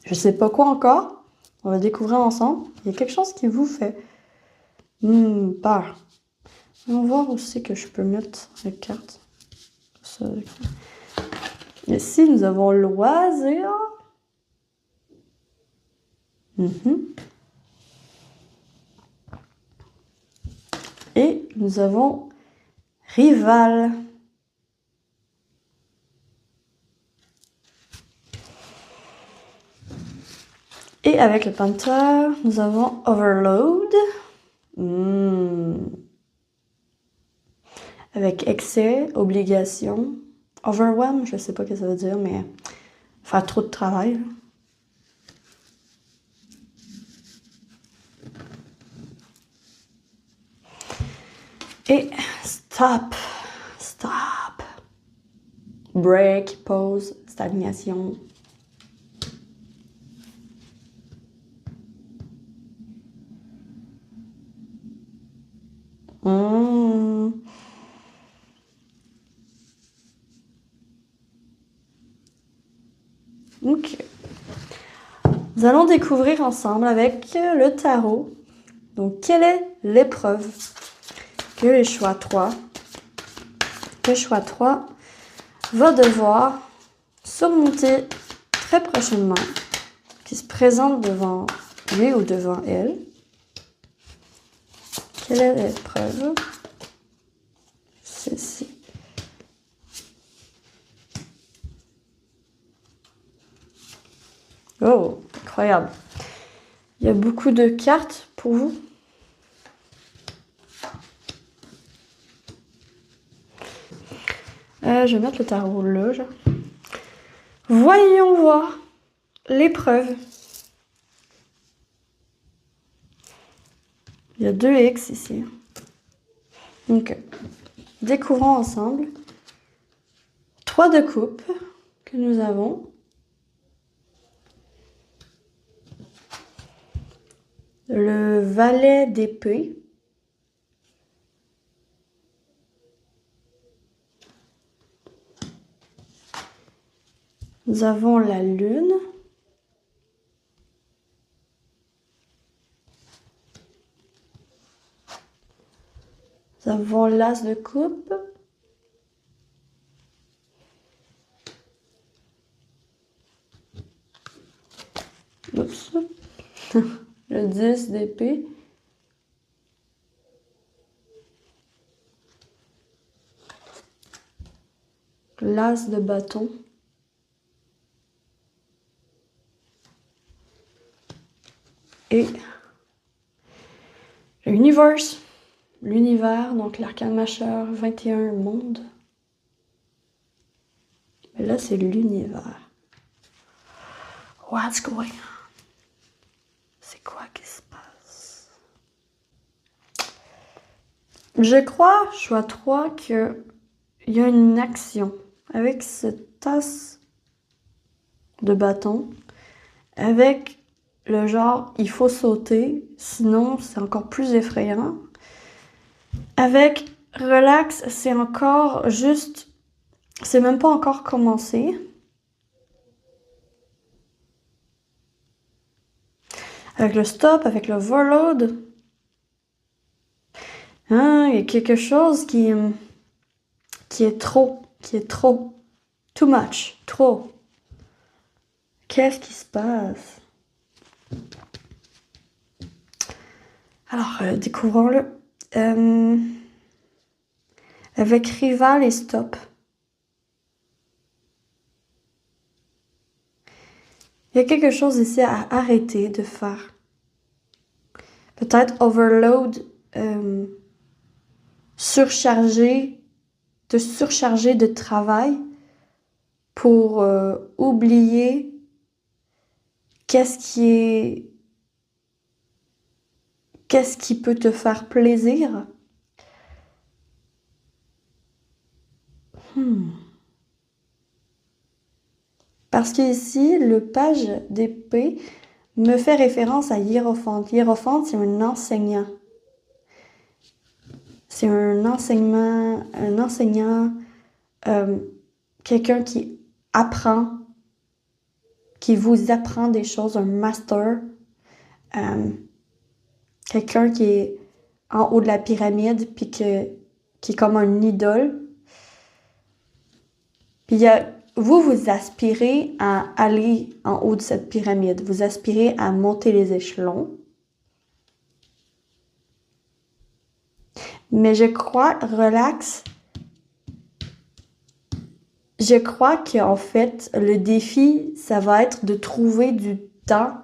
Je sais pas quoi encore. On va découvrir ensemble. Il y a quelque chose qui vous fait peur. On va voir aussi que je peux mettre les cartes. Ça. Ici, nous avons loisir. Et nous avons rival. Et avec le Panther, nous avons Overload. Avec excès, obligation. Overwhelm, je sais pas ce que ça veut dire, mais faire trop de travail. Et stop. Stop. Break, pause, stagnation. Ok. Nous allons découvrir ensemble avec le tarot. Donc, quelle est l'épreuve que le choix 3 va devoir surmonter très prochainement, qui se présente devant lui ou devant elle? Quelle est l'épreuve? Celle-ci. Oh, incroyable. Il y a beaucoup de cartes pour vous. Je vais mettre le tarot là. Genre. Voyons voir l'épreuve. Il y a 2 X ici. Donc, découvrons ensemble 3 de coupe que nous avons. Le valet d'épée. Nous avons la lune. Nous avons l'as de coupe. Oups. Le 10 d'épée. L'as de bâton. Et l'univers, donc l'arcane majeur 21 monde. Mais là, c'est l'univers. What's going on? C'est quoi qui se passe? Je crois, choix 3, qu'il y a une action avec cette tasse de bâton, avec le genre, il faut sauter, sinon c'est encore plus effrayant. Avec relax, c'est encore juste, c'est même pas encore commencé. Avec le stop, avec le overload, hein, il y a quelque chose qui est trop, too much, trop. Qu'est-ce qui se passe? Alors, découvrons-le. Avec rival et stop. Il y a quelque chose ici à arrêter de faire. Peut-être overload, surcharger de travail pour oublier qu'est-ce qui peut te faire plaisir. Parce qu'ici, le page d'épée me fait référence à Hiérophante. Hiérophante, c'est un enseignant. C'est un enseignant, quelqu'un qui apprend, qui vous apprend des choses, un master, quelqu'un qui est en haut de la pyramide, puis qui est comme un idole. Puis vous aspirez à aller en haut de cette pyramide. Vous aspirez à monter les échelons. Mais je crois, relax, je crois qu'en fait, le défi, ça va être de trouver du temps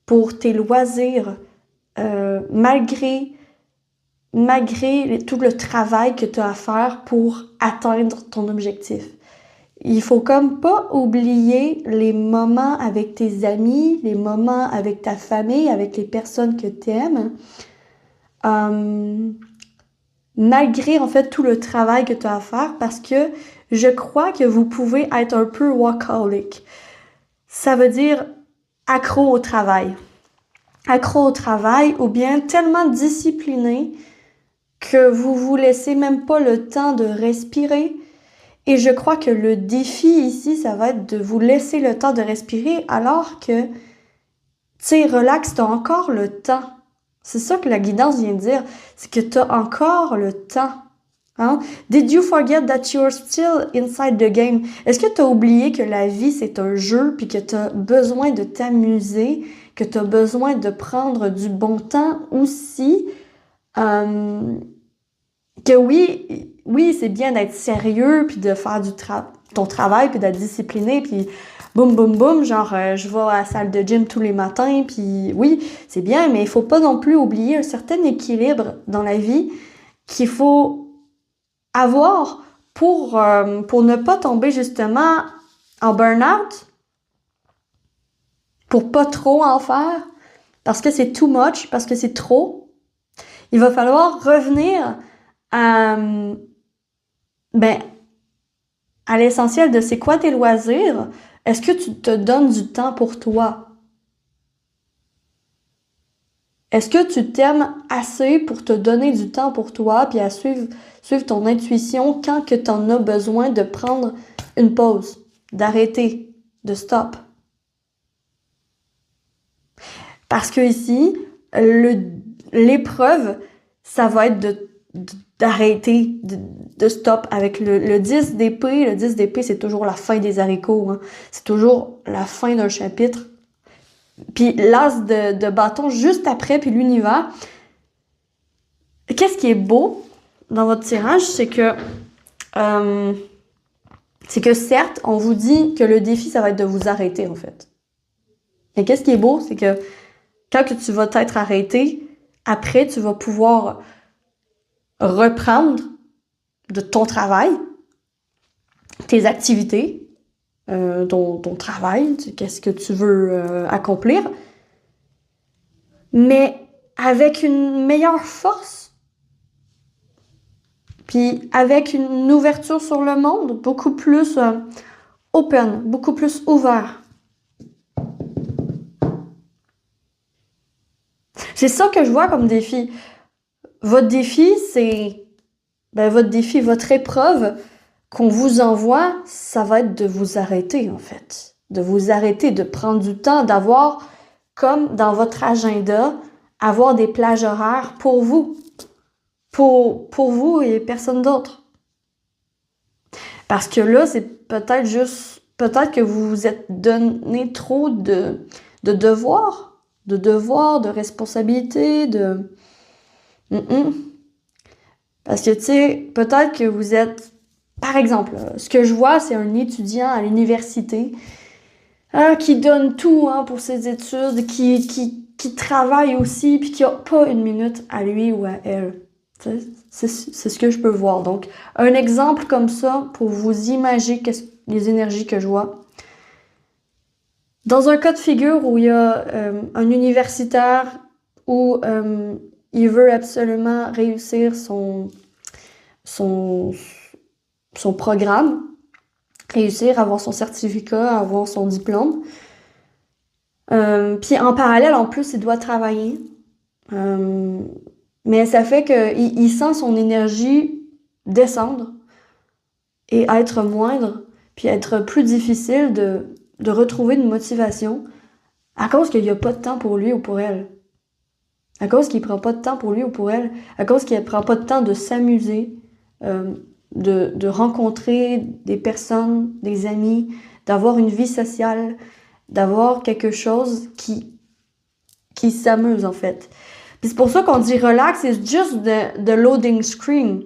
pour tes loisirs, malgré tout le travail que tu as à faire pour atteindre ton objectif. Il faut comme pas oublier les moments avec tes amis, les moments avec ta famille, avec les personnes que tu aimes. Malgré en fait tout le travail que tu as à faire, parce que je crois que vous pouvez être un peu workaholic. Ça veut dire accro au travail. Accro au travail ou bien tellement discipliné que vous vous laissez même pas le temps de respirer. Et je crois que le défi ici, ça va être de vous laisser le temps de respirer alors que, tu sais, relax, t'as encore le temps. C'est ça que la guidance vient de dire, c'est que t'as encore le temps. Hein? Did you forget that you're still inside the game? Est-ce que t'as oublié que la vie, c'est un jeu puis que t'as besoin de t'amuser, que t'as besoin de prendre du bon temps aussi? Que oui, c'est bien d'être sérieux puis de faire ton travail puis d'être discipliné puis boum boum boum, genre je vais à la salle de gym tous les matins puis oui, c'est bien, mais il faut pas non plus oublier un certain équilibre dans la vie qu'il faut avoir pour ne pas tomber justement en burn-out, pour pas trop en faire, parce que c'est too much, parce que c'est trop. Il va falloir revenir à l'essentiel de c'est quoi tes loisirs. Est-ce que tu te donnes du temps pour toi? Est-ce que tu t'aimes assez pour te donner du temps pour toi puis à suivre ton intuition quand que tu en as besoin de prendre une pause, d'arrêter, de stop? Parce que ici, l'épreuve, ça va être d'arrêter, de stop avec le 10 d'épée. Le 10 d'épée, c'est toujours la fin des haricots. Hein. C'est toujours la fin d'un chapitre. Puis l'as de bâton juste après, puis l'univers. Qu'est-ce qui est beau dans votre tirage, c'est que certes, on vous dit que le défi, ça va être de vous arrêter, en fait. Mais qu'est-ce qui est beau, c'est que quand que tu vas t'être arrêté, après, tu vas pouvoir reprendre de ton travail, tes activités, ton travail, qu'est-ce que tu veux accomplir, mais avec une meilleure force, puis avec une ouverture sur le monde, beaucoup plus open, beaucoup plus ouvert. C'est ça que je vois comme défi. Votre défi, c'est... votre épreuve qu'on vous envoie, ça va être de vous arrêter, en fait. De vous arrêter, de prendre du temps, d'avoir, comme dans votre agenda, avoir des plages horaires pour vous. Pour vous et personne d'autre. Parce que là, c'est peut-être que vous vous êtes donné trop de devoirs, de responsabilités, Parce que, tu sais, peut-être que vous êtes... Par exemple, ce que je vois, c'est un étudiant à l'université qui donne tout pour ses études, qui travaille aussi, puis qui a pas une minute à lui ou à elle. C'est ce que je peux voir. Donc, un exemple comme ça pour vous imaginer les énergies que je vois. Dans un cas de figure où il y a un universitaire où il veut absolument réussir son programme, réussir, avoir son certificat, avoir son diplôme. Puis en parallèle, en plus, il doit travailler. Mais ça fait qu'il sent son énergie descendre et être moindre, puis être plus difficile de retrouver une motivation à cause qu'il n'y a pas de temps pour lui ou pour elle. À cause qu'il prend pas de temps pour lui ou pour elle. À cause qu'il prend pas de temps de s'amuser, de rencontrer des personnes, des amis, d'avoir une vie sociale, d'avoir quelque chose qui s'amuse en fait. Puis c'est pour ça qu'on dit relax, it's just the loading screen.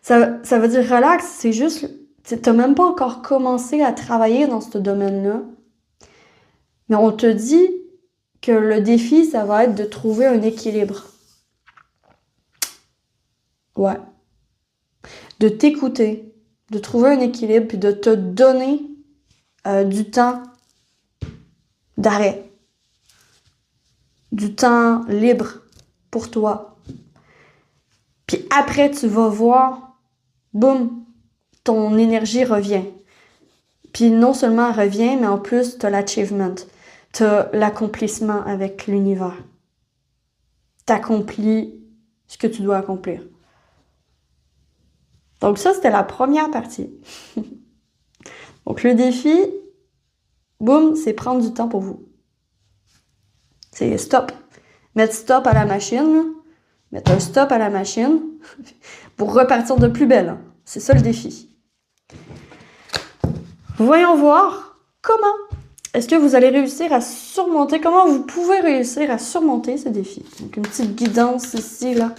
Ça veut dire relax, c'est juste, t'as même pas encore commencé à travailler dans ce domaine-là. Mais on te dit que le défi, ça va être de trouver un équilibre. Ouais. De t'écouter, de trouver un équilibre, puis de te donner du temps d'arrêt, du temps libre pour toi. Puis après, tu vas voir, boum, ton énergie revient. Puis non seulement elle revient, mais en plus, tu as l'achievement, tu as l'accomplissement avec l'univers. Tu accomplis ce que tu dois accomplir. Donc ça, c'était la première partie. Donc le défi, boum, c'est prendre du temps pour vous. C'est stop. Mettre stop à la machine. Mettre un stop à la machine pour repartir de plus belle. C'est ça le défi. Voyons voir comment est-ce que vous allez réussir à surmonter, comment vous pouvez réussir à surmonter ce défi. Donc une petite guidance ici, là.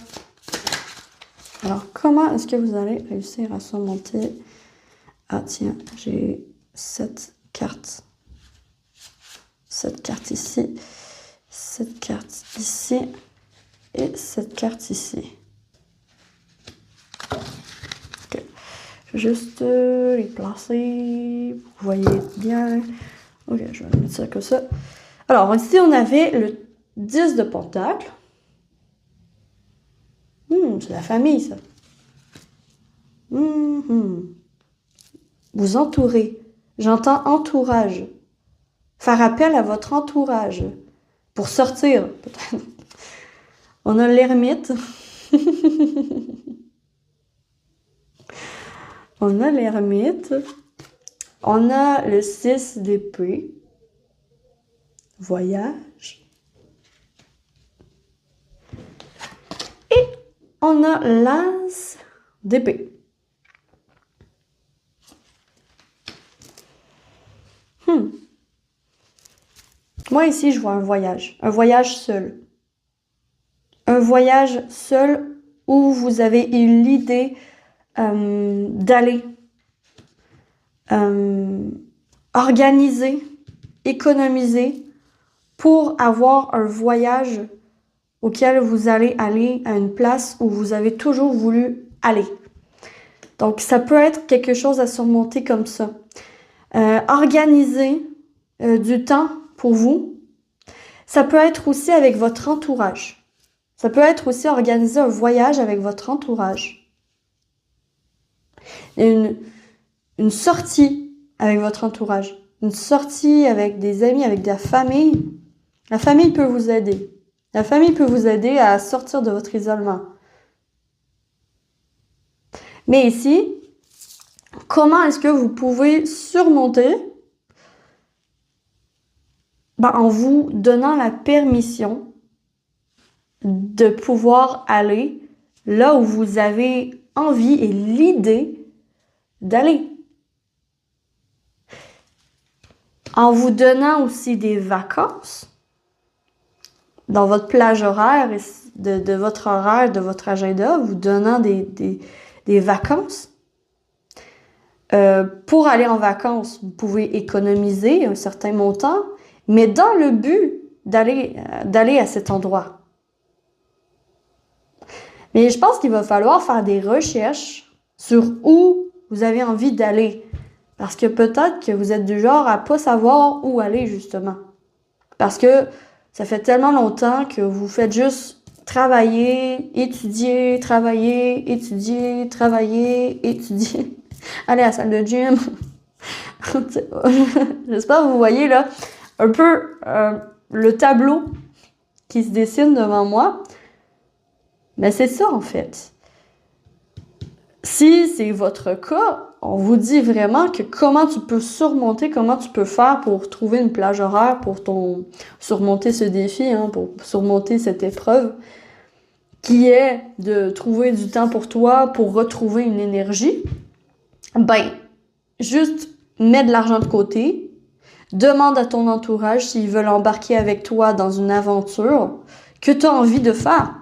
Alors, comment est-ce que vous allez réussir à surmonter... Ah tiens, j'ai 7 cartes. 7 cartes ici, 7 cartes ici et 7 cartes ici. Ok. Je vais juste les placer. Vous voyez bien. Ok, je vais mettre ça comme ça. Alors, ici, on avait le 10 de pentacle. C'est la famille, ça. Vous entourez. J'entends entourage. Faire appel à votre entourage. Pour sortir, peut-être. On a l'ermite. On a l'ermite. On a le 6 d'épée. Voyage. Et on a l'as d'épée. Moi, ici, je vois un voyage. Un voyage seul. Un voyage seul où vous avez eu l'idée d'aller organiser, économiser pour avoir un voyage auquel vous allez aller à une place où vous avez toujours voulu aller. Donc, ça peut être quelque chose à surmonter comme ça. Organiser du temps pour vous. Ça peut être aussi avec votre entourage. Ça peut être aussi organiser un voyage avec votre entourage. Une sortie avec votre entourage. Une sortie avec des amis, avec de la famille. La famille peut vous aider. La famille peut vous aider à sortir de votre isolement. Mais ici, comment est-ce que vous pouvez surmonter? En vous donnant la permission de pouvoir aller là où vous avez envie et l'idée d'aller. En vous donnant aussi des vacances dans votre plage horaire, de votre horaire, de votre agenda, vous donnant des vacances. Pour aller en vacances, vous pouvez économiser un certain montant, mais dans le but d'aller à cet endroit. Mais je pense qu'il va falloir faire des recherches sur où vous avez envie d'aller. Parce que peut-être que vous êtes du genre à pas savoir où aller, justement. Parce que ça fait tellement longtemps que vous faites juste travailler, étudier, travailler, étudier, travailler, étudier. Aller à la salle de gym. J'espère que vous voyez là un peu le tableau qui se dessine devant moi. Mais c'est ça en fait. Si c'est votre cas, on vous dit vraiment que comment tu peux surmonter, comment tu peux faire pour trouver une plage horaire pour surmonter ce défi, pour surmonter cette épreuve, qui est de trouver du temps pour toi, pour retrouver une énergie. Juste mets de l'argent de côté, demande à ton entourage s'ils veulent embarquer avec toi dans une aventure que tu as envie de faire.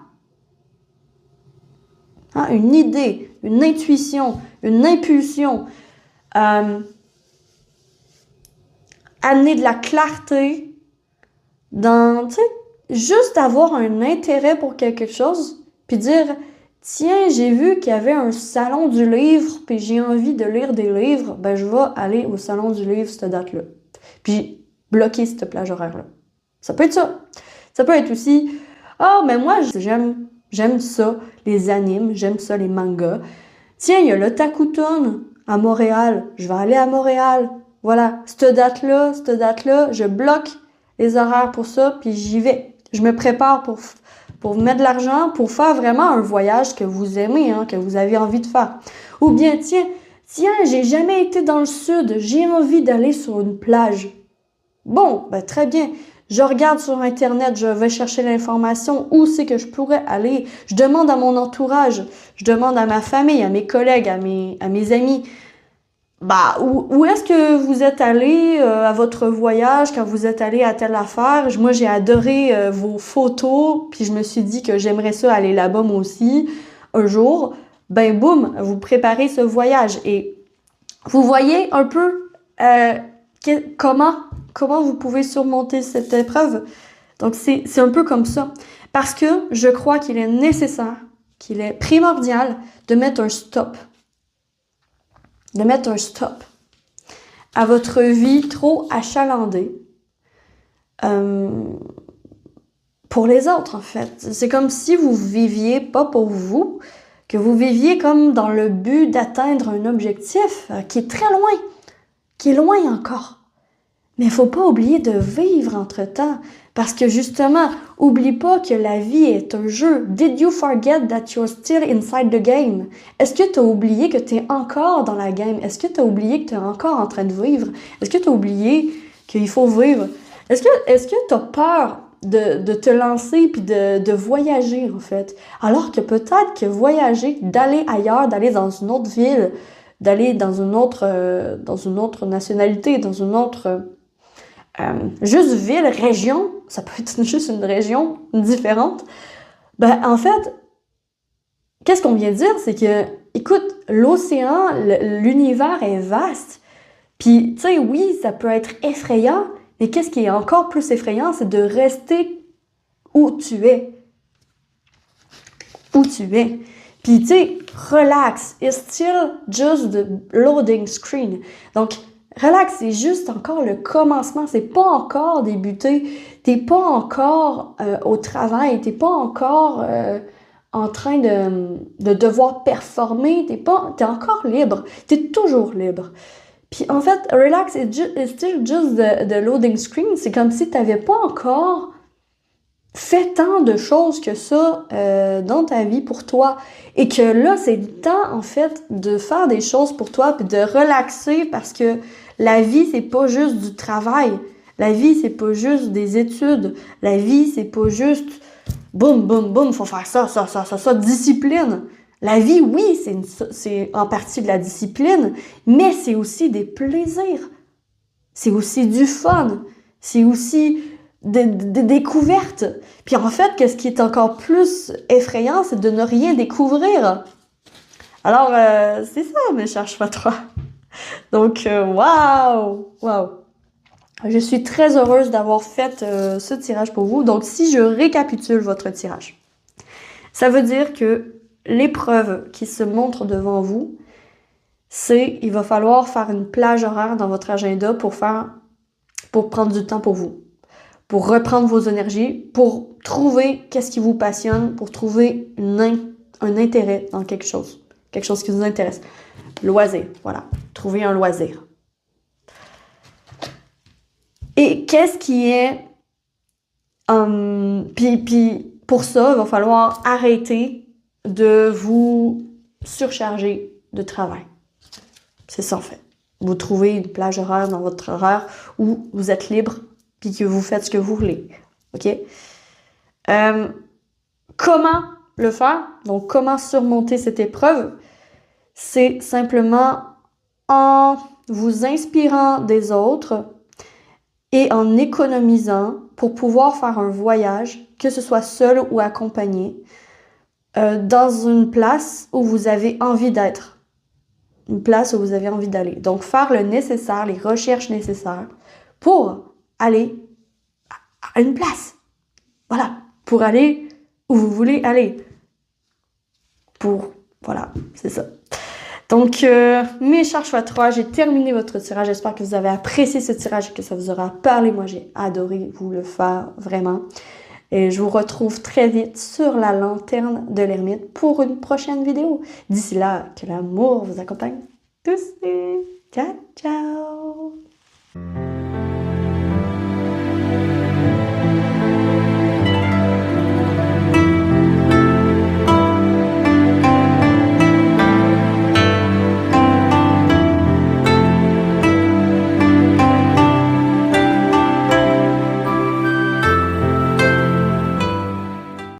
Une idée, une intuition, une impulsion, amener de la clarté Tu sais, juste avoir un intérêt pour quelque chose, puis dire, tiens, j'ai vu qu'il y avait un salon du livre, puis j'ai envie de lire des livres, ben je vais aller au salon du livre cette date-là. Puis bloquer cette plage horaire-là. Ça peut être ça. Ça peut être aussi, mais moi, j'aime ça, les animes, j'aime ça, les mangas. Tiens, il y a le Takuton à Montréal. Je vais aller à Montréal. Voilà, cette date-là, je bloque les horaires pour ça, puis j'y vais. Je me prépare pour mettre de l'argent, pour faire vraiment un voyage que vous aimez, que vous avez envie de faire. Ou bien, tiens, j'ai jamais été dans le sud, j'ai envie d'aller sur une plage. Bon, ben très bien. Je regarde sur Internet, je vais chercher l'information, où c'est que je pourrais aller. Je demande à mon entourage, je demande à ma famille, à mes collègues, à mes amis. Bah, où est-ce que vous êtes allé à votre voyage, quand vous êtes allé à telle affaire? Moi, j'ai adoré vos photos, puis je me suis dit que j'aimerais ça aller là-bas moi aussi, un jour. Ben, boum, vous préparez ce voyage. Et vous voyez un peu comment vous pouvez surmonter cette épreuve. Donc, c'est un peu comme ça. Parce que je crois qu'il est nécessaire, qu'il est primordial de mettre un stop. De mettre un stop à votre vie trop achalandée pour les autres, en fait. C'est comme si vous viviez pas pour vous, que vous viviez comme dans le but d'atteindre un objectif qui est très loin, qui est loin encore. Mais il faut pas oublier de vivre entre-temps. Parce que justement, oublie pas que la vie est un jeu. Did you forget that you're still inside the game? Est-ce que tu as oublié que tu es encore dans la game? Est-ce que tu as oublié que tu es encore en train de vivre? Est-ce que tu as oublié qu'il faut vivre? Est-ce que tu as peur de te lancer puis de voyager, en fait? Alors que peut-être que voyager, d'aller ailleurs, d'aller dans une autre ville, d'aller dans une autre nationalité, dans une autre... juste ville, région, ça peut être juste une région différente. Ben, en fait, qu'est-ce qu'on vient de dire? C'est que, écoute, l'océan, l'univers est vaste. Puis, tu sais, oui, ça peut être effrayant, mais qu'est-ce qui est encore plus effrayant? C'est de rester où tu es. Où tu es. Puis, tu sais, relax. It's still just the loading screen. Donc, relax, c'est juste encore le commencement, c'est pas encore débuté, t'es pas encore au travail, t'es pas encore en train de devoir performer, t'es encore libre, t'es toujours libre. Puis en fait, relax, it's still just the loading screen, c'est comme si t'avais pas encore fait tant de choses que ça dans ta vie pour toi. Et que là, c'est le temps, en fait, de faire des choses pour toi puis de relaxer parce que la vie, c'est pas juste du travail. La vie, c'est pas juste des études. La vie, c'est pas juste boum, boum, boum, faut faire ça, discipline. La vie, oui, c'est en partie de la discipline, mais c'est aussi des plaisirs. C'est aussi du fun. C'est aussi des découvertes. Puis en fait, qu'est-ce qui est encore plus effrayant, c'est de ne rien découvrir. Alors, c'est ça, mes chers choix-toi. Donc, waouh! Je suis très heureuse d'avoir fait ce tirage pour vous. Donc, si je récapitule votre tirage, ça veut dire que l'épreuve qui se montre devant vous, c'est il va falloir faire une plage horaire dans votre agenda pour prendre du temps pour vous, pour reprendre vos énergies, pour trouver qu'est-ce qui vous passionne, pour trouver un intérêt dans quelque chose qui vous intéresse. Loisir, voilà. Trouver un loisir. Et qu'est-ce qui est... puis pour ça, il va falloir arrêter de vous surcharger de travail. C'est ça, en fait. Vous trouvez une plage horaire dans votre horaire où vous êtes libre puis que vous faites ce que vous voulez. OK? Comment le faire? Donc, comment surmonter cette épreuve? C'est simplement en vous inspirant des autres et en économisant pour pouvoir faire un voyage, que ce soit seul ou accompagné, dans une place où vous avez envie d'être. Une place où vous avez envie d'aller. Donc, faire le nécessaire, les recherches nécessaires pour aller à une place. Voilà, pour aller où vous voulez aller. Voilà, c'est ça. Donc, mes chers choix 3, j'ai terminé votre tirage. J'espère que vous avez apprécié ce tirage et que ça vous aura parlé. Moi, j'ai adoré vous le faire, vraiment. Et je vous retrouve très vite sur la lanterne de l'ermite pour une prochaine vidéo. D'ici là, que l'amour vous accompagne tous. Ciao, ciao!